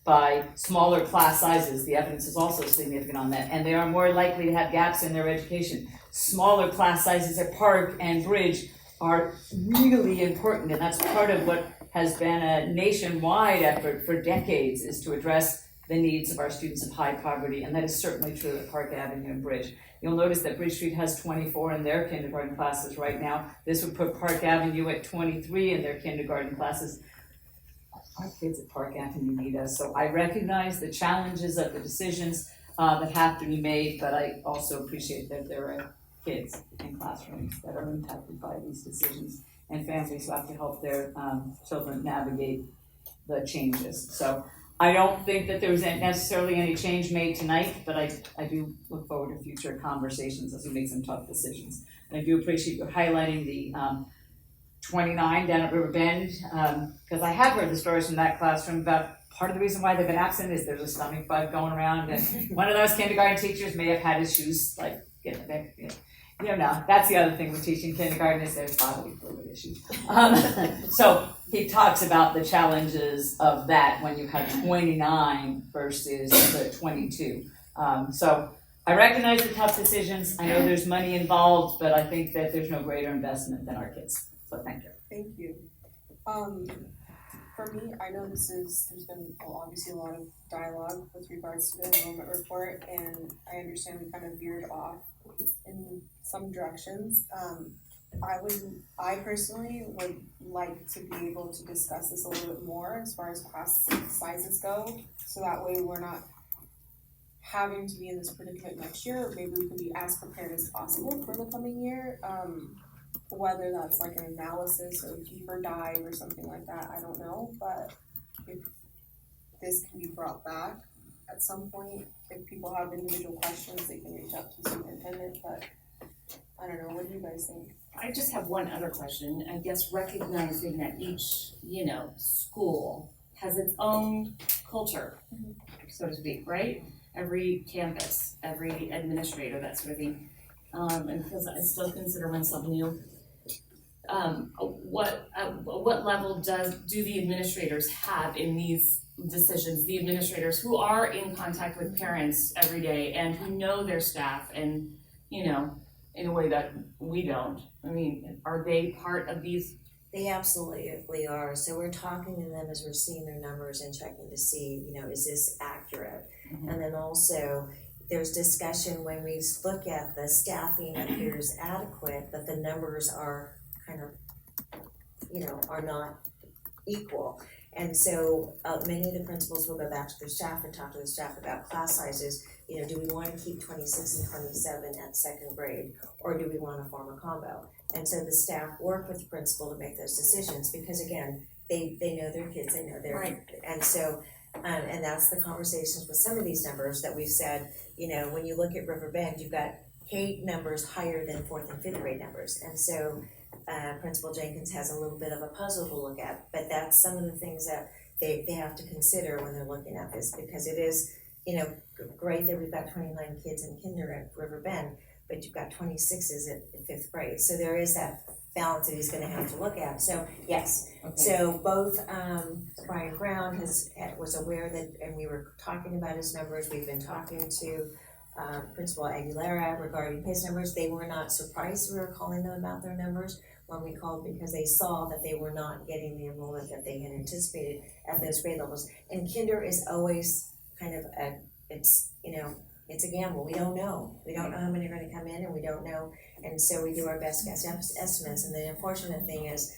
by smaller class sizes. The evidence is also significant on that, and they are more likely to have gaps in their education. Smaller class sizes at Park and Bridge are really important, and that's part of what has been a nationwide effort for decades, is to address the needs of our students of high poverty, and that is certainly true at Park Avenue and Bridge. You'll notice that Bridge Street has 24 in their kindergarten classes right now. This would put Park Avenue at 23 in their kindergarten classes. Our kids at Park Avenue need us, so I recognize the challenges of the decisions that have to be made, but I also appreciate that there are kids in classrooms that are impacted by these decisions, and families who have to help their children navigate the changes. So I don't think that there was necessarily any change made tonight, but I do look forward to future conversations as we make some tough decisions. And I do appreciate you highlighting the 29 down at River Bend, because I have heard the stories from that classroom about part of the reason why they've been absent is there's a stomach bug going around, and one of those kindergarten teachers may have had his shoes you know, that's the other thing with teaching kindergarten is there's bodily fluid issues. So he talks about the challenges of that when you have 29 versus the 22. So I recognize the tough decisions. I know there's money involved, but I think that there's no greater investment than our kids. So thank you. Thank you. For me, I know there's been obviously a lot of dialogue with regards to the enrollment report, and I understand we kind of veered off in some directions. I personally would like to be able to discuss this a little bit more as far as class sizes go, so that way we're not having to be in this predicament next year. Maybe we can be as prepared as possible for the coming year. Whether that's like an analysis or a deeper dive or something like that, I don't know, but if this can be brought back at some point, if people have individual questions, they can reach out to the superintendent, but I don't know, what do you guys think? I just have one other question. I guess recognizing that each, school has its own culture, so to speak, right? Every campus, every administrator, that sort of thing. And because I still consider myself new, what level do the administrators have in these decisions? The administrators who are in contact with parents every day and who know their staff and, in a way that we don't. I mean, are they part of these? They absolutely are. So we're talking to them as we're seeing their numbers and checking to see, is this accurate? Mm-hmm. And then also there's discussion when we look at the staffing appears adequate, but the numbers are kind of, are not equal. And so many of the principals will go back to their staff and talk to the staff about class sizes. Do we want to keep 26 and 27 at second grade, or do we want to form a combo? And so the staff work with the principal to make those decisions because, again, they know their kids, they know their, right. And so, and that's the conversations with some of these numbers that we've said, when you look at River Bend, you've got K numbers higher than 4th and 5th grade numbers. And so Principal Jenkins has a little bit of a puzzle to look at, but that's some of the things that they have to consider when they're looking at this, because it is, great that we've got 29 kids in kinder at River Bend, but you've got 26s at 5th grade. So there is that balance that he's going to have to look at. So yes, okay. So both Brian Brown was aware that, and we were talking about his numbers. We've been talking to Principal Aguilera regarding his numbers. They were not surprised we were calling them about their numbers when we called, because they saw that they were not getting the enrollment that they had anticipated at those grade levels. And kinder is always kind of it's a gamble. We don't know. We don't know how many are going to come in, and we don't know. And so we do our best guess estimates. And the unfortunate thing is,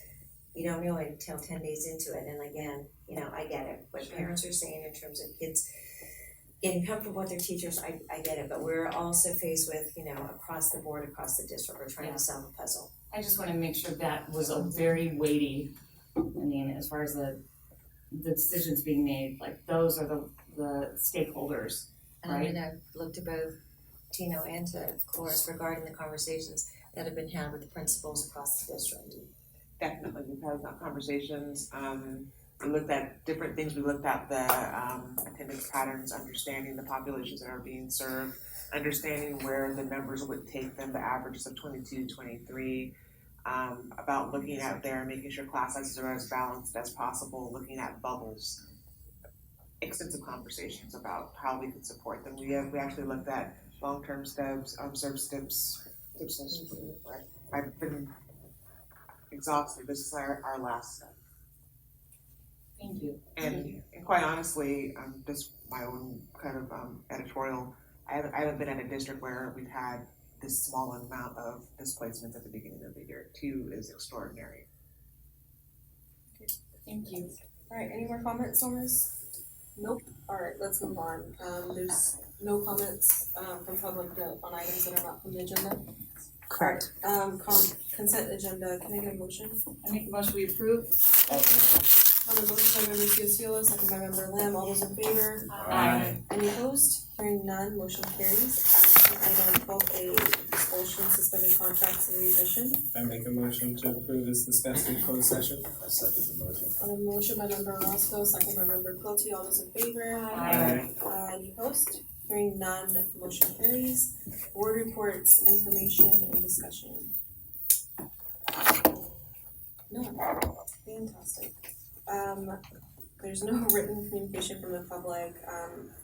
you don't know it until 10 days into it. And again, I get it. What parents are saying in terms of kids getting comfortable with their teachers, I get it, but we're also faced with, across the board, across the district, we're trying to solve a puzzle. I just wanna make sure that was a very weighty, as far as the decisions being made, like those are the stakeholders, And I'm right? gonna look to both Tino and to Cloris regarding the conversations that have been had with the principals across the district. Definitely, we've had conversations, we looked at different things, we looked at the attendance patterns, understanding the populations that are being served, understanding where the numbers would take them, the averages of 22, 23, about looking at there, making sure class sizes are as balanced as possible, looking at bubbles. Extensive conversations about how we can support them. We actually looked at long-term steps, observed steps. I've been exhausted. This is our last step. Thank you. And quite honestly, this my own kind of editorial. I haven't been at a district where we've had this small amount of displacements at the beginning of the year. 2 is extraordinary. Thank you. Alright, any more comments on this? Nope. Alright, let's move on. There's no comments from public on items that are not from the agenda. Correct. Consent agenda, can I get a motion? I make a motion we approve. On the motion by member Cioscio, second by member Lamb, all those in favor? Aye. Any opposed? Hearing none, motion carries. Action item 12A, expulsion, suspended contracts and readmission. I make a motion to approve as discussed in closed session. I second the motion. On the motion by member Roscoe, second by member Quilty, all those in favor? Aye. Any opposed? Hearing none, motion carries. Board reports, information, and discussion. No, fantastic. There's no written communication from the public,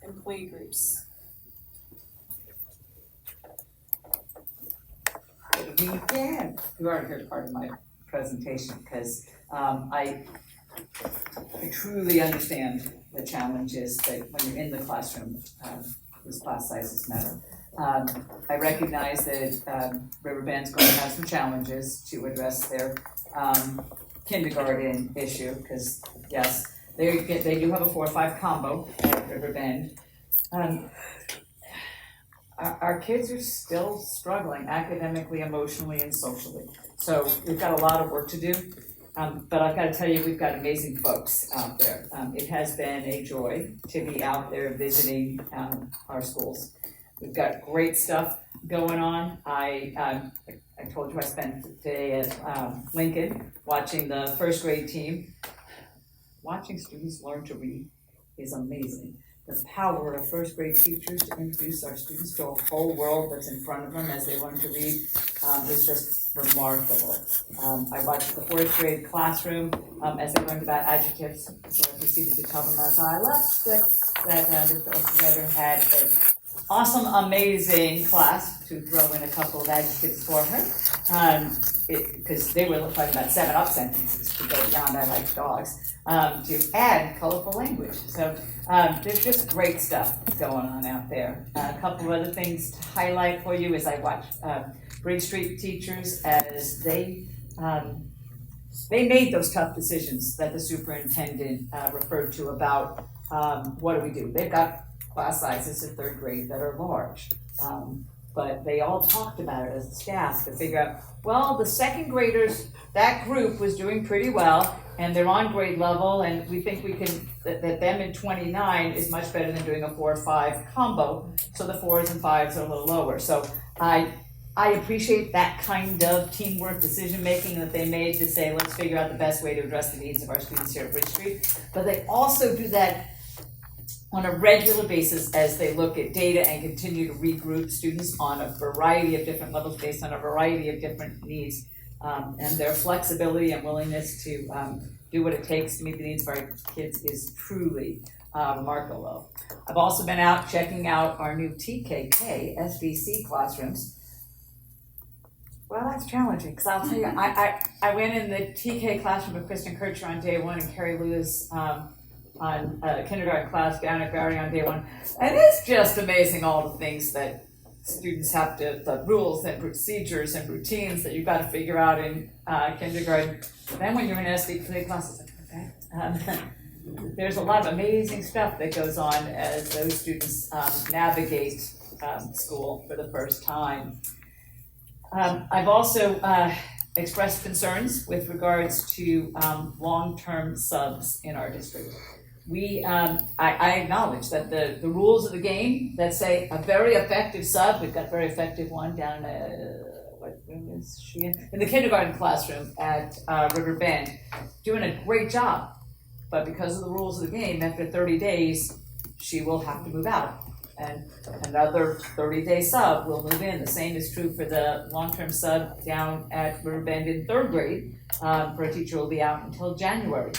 employee groups. You already heard part of my presentation, because I truly understand the challenges that when you're in the classroom, those class sizes matter. I recognize that Riverbend's going to have some challenges to address their kindergarten issue, because yes, they do have a 4 or 5 combo at Riverbend. Our kids are still struggling academically, emotionally, and socially. So we've got a lot of work to do. But I've got to tell you, we've got amazing folks out there. It has been a joy to be out there visiting our schools. We've got great stuff going on. I told you I spent the day at Lincoln watching the first grade team. Watching students learn to read is amazing. The power of first grade teachers to introduce our students to a whole world that's in front of them as they learn to read is just remarkable. I watched the 4th grade classroom as they learned about adjectives. So I proceeded to tell them as I left that this girl together had an awesome, amazing class to throw in a couple of adjectives for her. Because they were talking about 7-up sentences to go beyond I like dogs. To add colorful language. So there's just great stuff going on out there. A couple of other things to highlight for you is I watched Bridge Street teachers as they made those tough decisions that the superintendent referred to about what do. They've got class sizes in 3rd grade that are large. But they all talked about it as a staff to figure out, well, the 2nd graders, that group was doing pretty well, and they're on grade level, and we think we can, that them in 29 is much better than doing a 4 or 5 combo, so the 4s and 5s are a little lower. So I appreciate that kind of teamwork decision-making that they made to say, let's figure out the best way to address the needs of our students here at Bridge Street. But they also do that on a regular basis as they look at data and continue to regroup students on a variety of different levels based on a variety of different needs. And their flexibility and willingness to do what it takes to meet the needs of our kids is truly remarkable. I've also been out checking out our new TKK SVC classrooms. Well, that's challenging, because I'll tell you, I went in the TK classroom with Kristen Kircher on day 1 and Carrie Lewis on kindergarten class down at Gowdy on day 1. And it's just amazing all the things that students have to, the rules and procedures and routines that you've got to figure out in kindergarten. Then when you're in SVC class, it's like, okay. there's a lot of amazing stuff that goes on as those students navigate school for the first time. I've also expressed concerns with regards to long-term subs in our district. I acknowledge that the rules of the game that say a very effective sub, we've got a very effective one down what room is she in the kindergarten classroom at River Bend, doing a great job. But because of the rules of the game, after 30 days, she will have to move out. And another 30-day sub will move in. The same is true for the long-term sub down at River Bend in 3rd grade, for a teacher who will be out until January.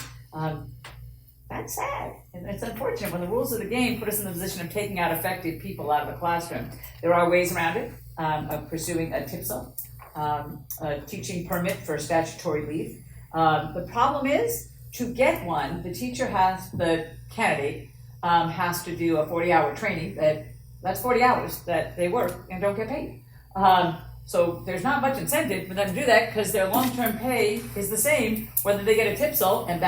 That's sad, and it's unfortunate when the rules of the game put us in the position of taking out effective people out of the classroom. There are ways around it, of pursuing a TPSA, a teaching permit for statutory leave. The problem is, to get one, the candidate has to do a 40-hour training. That's 40 hours that they work and don't get paid. So there's not much incentive for them to do that because their long-term pay is the same whether they get a TPSA and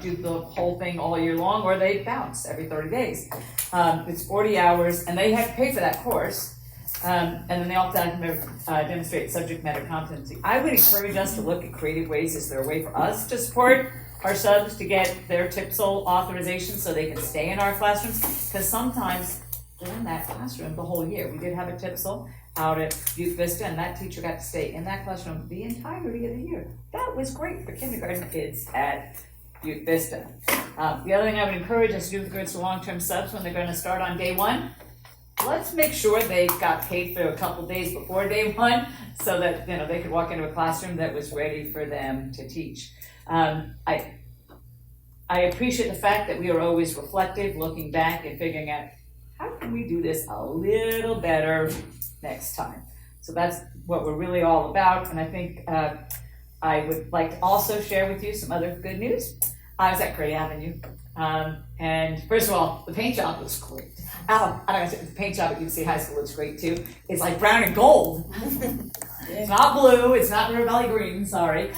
do the whole thing all year long, or they bounce every 30 days. It's 40 hours, and they have to pay for that course, and then they also have to demonstrate subject matter competency. I would encourage us to look at creative ways. Is there a way for us to support our subs to get their TPSA authorization so they can stay in our classrooms? Because sometimes they're in that classroom the whole year. We did have a TPSA out at Youth Vista, and that teacher got to stay in that classroom the entirety of the year. That was great for kindergarten kids at Youth Vista. The other thing I would encourage us to do with regards to long-term subs when they're going to start on day 1, let's make sure they got paid for a couple days before day 1 so that they could walk into a classroom that was ready for them to teach. I appreciate the fact that we are always reflective, looking back and figuring out how can we do this a little better next time. So that's what we're really all about, and I think I would like to also share with you some other good news. I was at Gray Avenue, and first of all, the paint job looks great. The paint job at UC High School looks great too. It's like brown and gold. It's not blue, it's not River Valley green, sorry.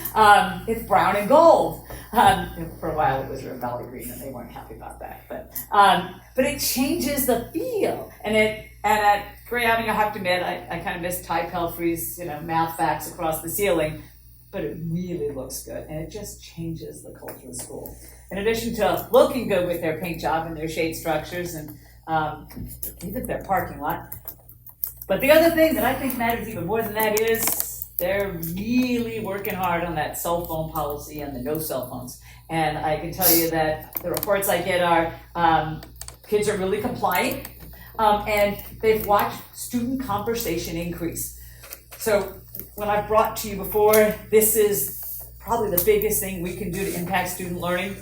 It's brown and gold. For a while it was River Valley green and they weren't happy about that. But it changes the feel. And at Gray Avenue, I have to admit, I kind of miss Ty Pelfrey's math facts across the ceiling. But it really looks good, and it just changes the culture of the school. In addition to looking good with their paint job and their shade structures and even their parking lot. But the other thing that I think matters even more than that is they're really working hard on that cell phone policy and the no cell phones. And I can tell you that the reports I get are kids are really complying, and they've watched student conversation increase. So when I've brought to you before, this is probably the biggest thing we can do to impact student learning,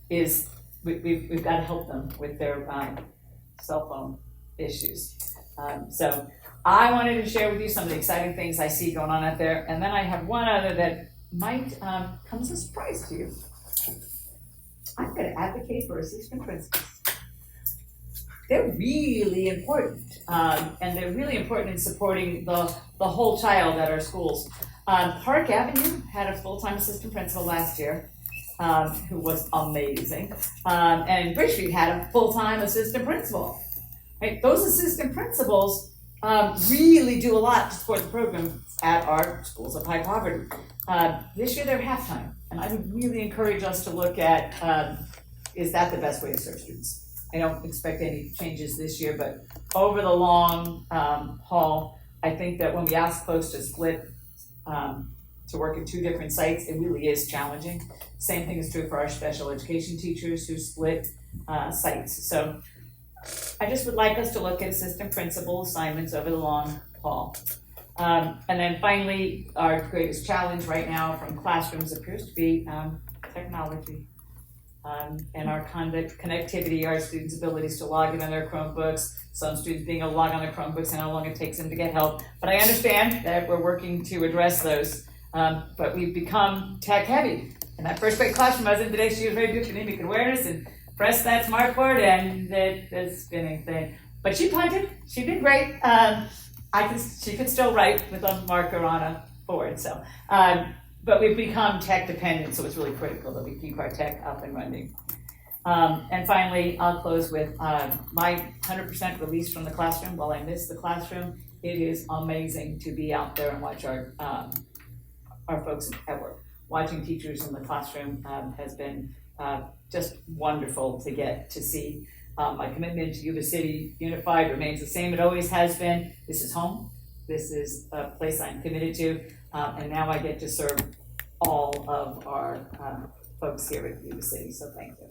is we've got to help them with their cell phone issues. So I wanted to share with you some of the exciting things I see going on out there, and then I have one other that might come as a surprise to you. I'm going to advocate for assistant principals. They're really important, and they're really important in supporting the whole child at our schools. Park Avenue had a full-time assistant principal last year, who was amazing, and Bridge Street had a full-time assistant principal. Right? Those assistant principals really do a lot to support the program at our schools of high poverty. This year they're half-time, and I would really encourage us to look at, is that the best way to serve students? I don't expect any changes this year, but over the long haul, I think that when we ask folks to split to work at 2 different sites, it really is challenging. Same thing is true for our special education teachers who split sites. So I just would like us to look at assistant principal assignments over the long haul. And then finally, our greatest challenge right now from classrooms appears to be technology. And our connectivity, our students' abilities to log in on their Chromebooks, some students being able to log on their Chromebooks and how long it takes them to get help. But I understand that we're working to address those, but we've become tech heavy. In that first grade classroom I was in today, she was very good for phonemic awareness and pressed that smart board and the spinning thing. But she punted, she did great. She could still write with a marker on a board, so. but we've become tech dependent, so it's really critical that we keep our tech up and running. And finally, I'll close with my 100% release from the classroom. While I miss the classroom, it is amazing to be out there and watch our folks at work. Watching teachers in the classroom has been just wonderful to get to see. My commitment to Yuba City Unified remains the same. It always has been. This is home. This is a place I'm committed to. And now I get to serve all of our folks here at Yuba City, so thank you.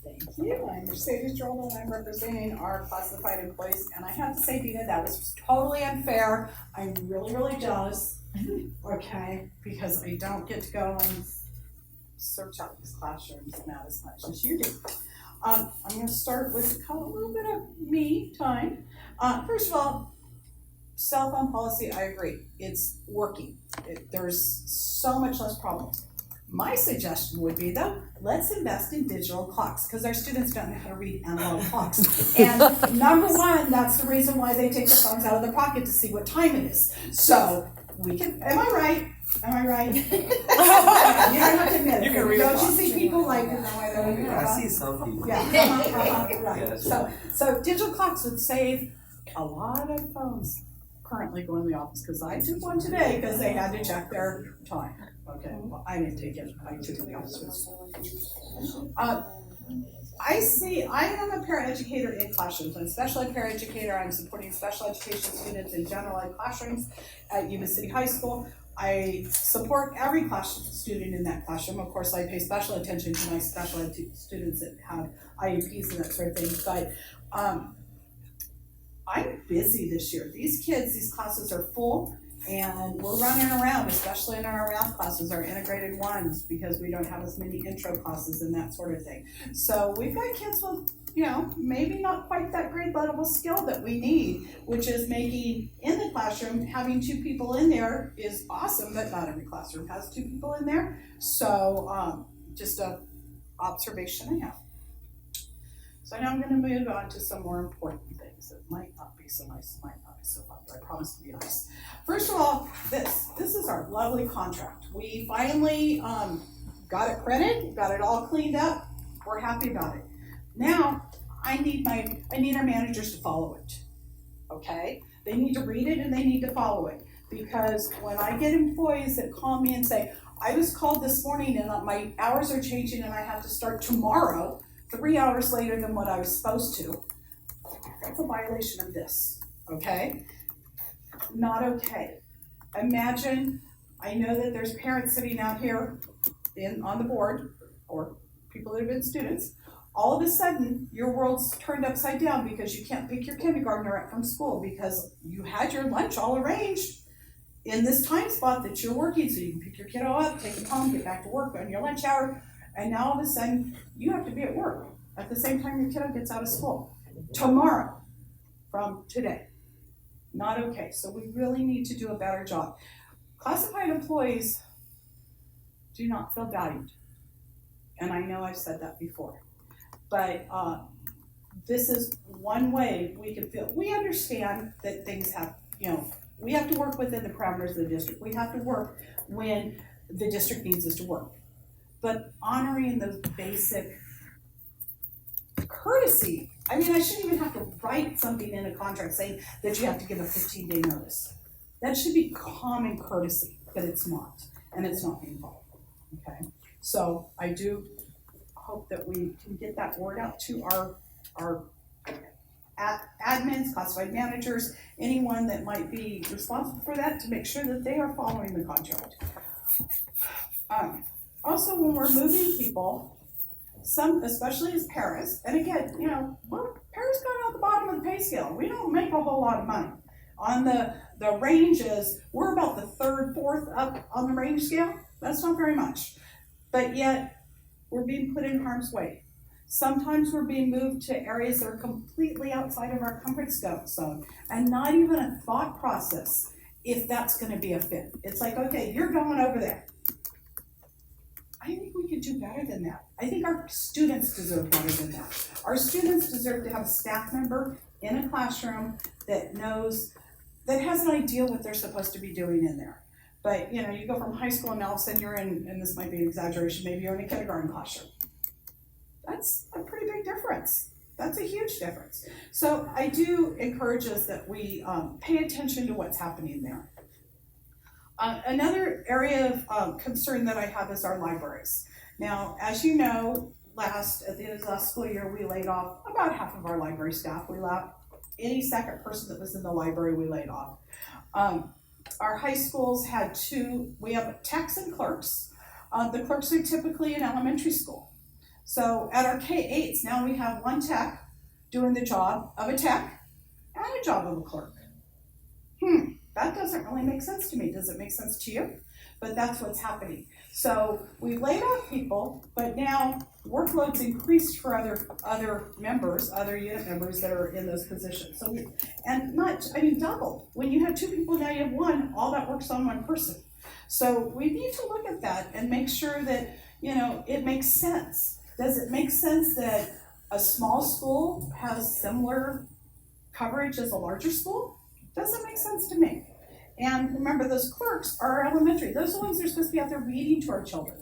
Thank you. I'm Mercedes Jordan, and I'm representing our classified employees. And I have to say, Dina, that was totally unfair. I'm really, really jealous, okay, because I don't get to go and search out these classrooms not as much as you do. I'm going to start with a little bit of me time. First of all, cell phone policy, I agree. It's working. There's so much less problems. My suggestion would be, though, let's invest in digital clocks, because our students don't know how to read analog clocks. And number one, that's the reason why they take their phones out of their pocket to see what time it is. So we can, am I right? Am I right? You don't have to admit it. You can read Don't a you clock. see people like, you know, why they're I see some people. Yeah, right. Yeah, So digital clocks would save a lot of phones currently going to the office, because I took one today because they had to check their time. Okay, well, I didn't take it, I took it to the office. I am a paraeducator in classrooms. I'm a special ed paraeducator. I'm supporting special education students in general ed classrooms at Yuba City High School. I support every student in that classroom. Of course, I pay special attention to my special ed students that have IEPs and that sort of thing, but I'm busy this year. These classes are full, and we're running around, especially in our math classes, our integrated ones, because we don't have as many intro classes and that sort of thing. So we've got kids with, you know, maybe not quite that grade level skill that we need, which is making in the classroom, having 2 people in there is awesome, but not every classroom has 2 people in there. So just a observation I have. So now I'm going to move on to some more important things that might not be so nice, might not be so fun, but I promise to be nice. First of all, this is our lovely contract. We finally got it printed, got it all cleaned up. We're happy about it. Now I need our managers to follow it. Okay? They need to read it and they need to follow it, because when I get employees that call me and say, I was called this morning and my hours are changing and I have to start tomorrow, 3 hours later than what I was supposed to, that's a violation of this, okay? Not okay. Imagine, I know that there's parents sitting out here on the board, or people that have been students, all of a sudden your world's turned upside down because you can't pick your kindergartner up from school because you had your lunch all arranged in this time spot that you're working, so you can pick your kiddo up, take him home, get back to work on your lunch hour, and now all of a sudden you have to be at work at the same time your kiddo gets out of school. Tomorrow, from today. Not okay. So we really need to do a better job. Classified employees do not feel valued. And I know I've said that before. But this is one way we can feel. We understand that things have, you know, we have to work within the parameters of the district. We have to work when the district needs us to work. But honoring those basic courtesy, I mean, I shouldn't even have to write something in a contract saying that you have to give a 15-day notice. That should be common courtesy, but it's not, and it's not being followed, okay? So I do hope that we can get that word out to our admins, classified managers, anyone that might be responsible for that, to make sure that they are following the contract. Also, when we're moving people, some, especially as paras, and again, you know, paras go out the bottom of the pay scale. We don't make a whole lot of money. On the ranges, we're about the 3rd, 4th up on the range scale. That's not very much. But yet, we're being put in harm's way. Sometimes we're being moved to areas that are completely outside of our comfort zone, and not even a thought process if that's going to be a fit. It's like, okay, you're going over there. I think we could do better than that. I think our students deserve better than that. Our students deserve to have a staff member in a classroom that knows that has an idea what they're supposed to be doing in there. But, you know, you go from high school and all of a sudden you're in, and this might be an exaggeration, maybe you're in a kindergarten classroom. That's a pretty big difference. That's a huge difference. So I do encourage us that we pay attention to what's happening there. Another area of concern that I have is our libraries. Now, as you know, at the end of last school year, we laid off about half of our library staff. We left any second person that was in the library, we laid off. Our high schools had we have techs and clerks. The clerks are typically in elementary school. So at our K-8s, now we have one tech doing the job of a tech and a job of a clerk. That doesn't really make sense to me. Does it make sense to you? But that's what's happening. So we laid off people, but now workload's increased for other members, other unit members that are in those positions. So double. When you have two people, now you have one, all that works on one person. So we need to look at that and make sure that, you know, it makes sense. Does it make sense that a small school has similar coverage as a larger school? Doesn't make sense to me. And remember, those clerks are elementary. Those are the ones that are supposed to be out there reading to our children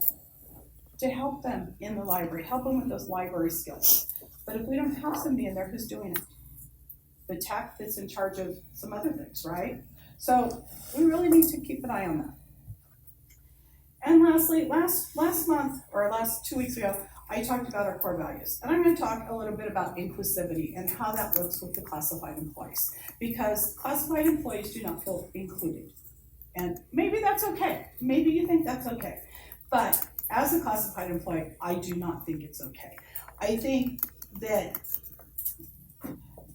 to help them in the library, help them with those library skills. But if we don't have somebody in there, who's doing it? The tech that's in charge of some other things, right? So we really need to keep an eye on that. And lastly, last month, or last 2 weeks ago, I talked about our core values. And I'm going to talk a little bit about inclusivity and how that works with the classified employees. Because classified employees do not feel included. And maybe that's okay. Maybe you think that's okay. But as a classified employee, I do not think it's okay. I think that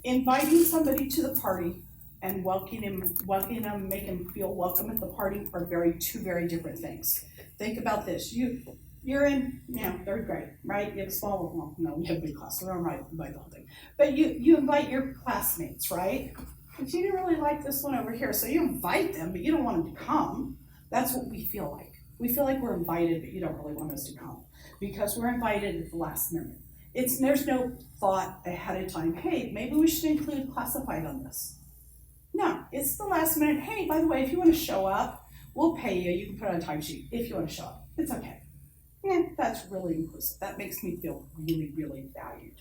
inviting somebody to the party and welcoming them, make them feel welcome at the party are two very different things. Think about this. You're in, third grade, right? You have a small, we have a big class, so we don't invite the whole thing. But you invite your classmates, right? But you didn't really like this one over here, so you invite them, but you don't want them to come. That's what we feel like. We feel like we're invited, but you don't really want us to come because we're invited at the last minute. There's no thought ahead of time, hey, maybe we should include classified on this. No, it's the last minute, hey, by the way, if you want to show up, we'll pay you. You can put it on a timesheet if you want to show up. It's okay. That's really inclusive. That makes me feel really, really valued.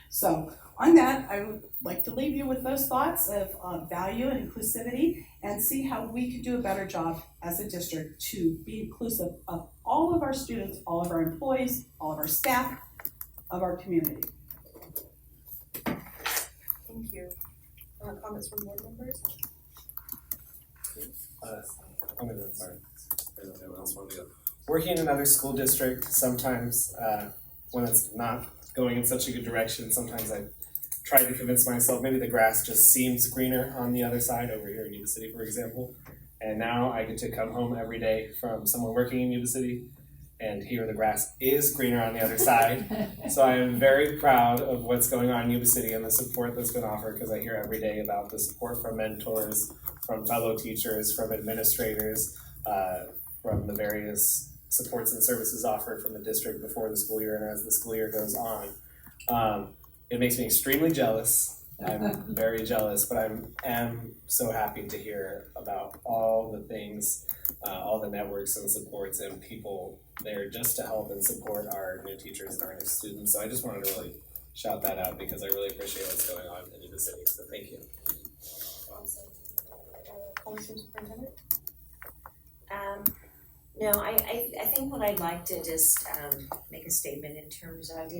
So on that, I would like to leave you with those thoughts of value and inclusivity and see how we can do a better job as a district to be inclusive of all of our students, all of our employees, all of our staff, of our community. Thank you. Comments from board members? I'm gonna start. Anyone else want to go? Working in another school district, sometimes when it's not going in such a good direction, sometimes I try to convince myself maybe the grass just seems greener on the other side over here in Yuba City, for example. And now I get to come home every day from someone working in Yuba City, and here the grass is greener on the other side. So I am very proud of what's going on in Yuba City and the support that's been offered, because I hear every day about the support from mentors, from fellow teachers, from administrators, from the various supports and services offered from the district before the school year and as the school year goes on. It makes me extremely jealous. I'm very jealous, but I am so happy to hear about all the things, all the networks and supports and people there just to help and support our new teachers and our new students. So I just wanted to really shout that out because I really appreciate what's going on in Yuba City. So thank you. Awesome. Comments from superintendent? No, I think what I'd like to just make a statement in terms of,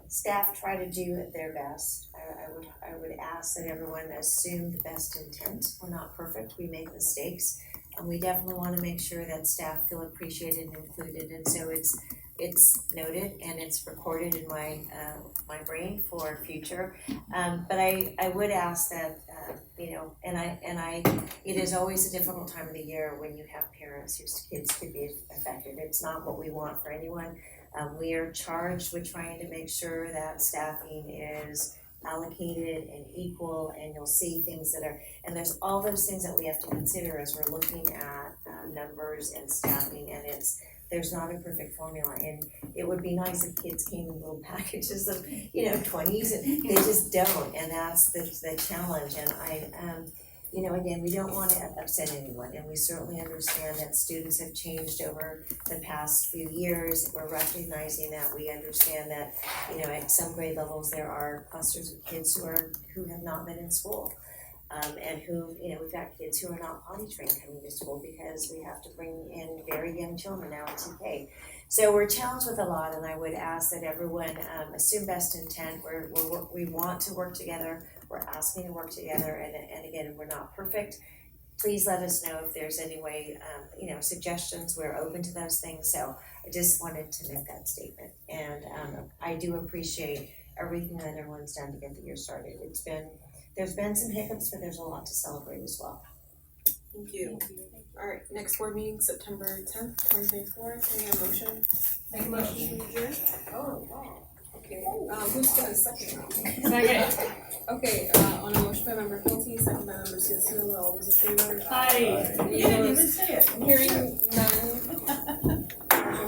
staff try to do their best. I would ask that everyone assume the best intent. We're not perfect, we make mistakes, and we definitely want to make sure that staff feel appreciated and included. And so it's noted and it's recorded in my my brain for future. But I would ask that it is always a difficult time of the year when you have parents whose kids could be affected. It's not what we want for anyone. We are charged with trying to make sure that staffing is allocated and equal, and you'll see things and there's all those things that we have to consider as we're looking at numbers and staffing, and it's there's not a perfect formula, and it would be nice if kids came in little packages of, 20s, and they just don't, and that's the challenge, and again, we don't want to upset anyone, and we certainly understand that students have changed over the past few years. We're recognizing that, we understand that, at some grade levels, there are clusters of kids who have not been in school. And who, we've got kids who are not potty trained coming to school because we have to bring in very young children now at TK. So we're challenged with a lot, and I would ask that everyone assume best intent. We want to work together. We're asking to work together, and again, we're not perfect. Please let us know if there's any way, suggestions. We're open to those things. So I just wanted to make that statement, and I do appreciate everything that everyone's done to get the year started. There's been some hiccups, but there's a lot to celebrate as well. Thank you. Alright, next board meeting, September 10th, 2024. Can I get a motion? Make a motion. To adjourn? Oh, wow. Okay, who's gonna second that? Second. Okay, on a motion by member Hilty, second by member Cecile, all those in favor? Aye. Any You didn't even opposed? say it. Hearing none,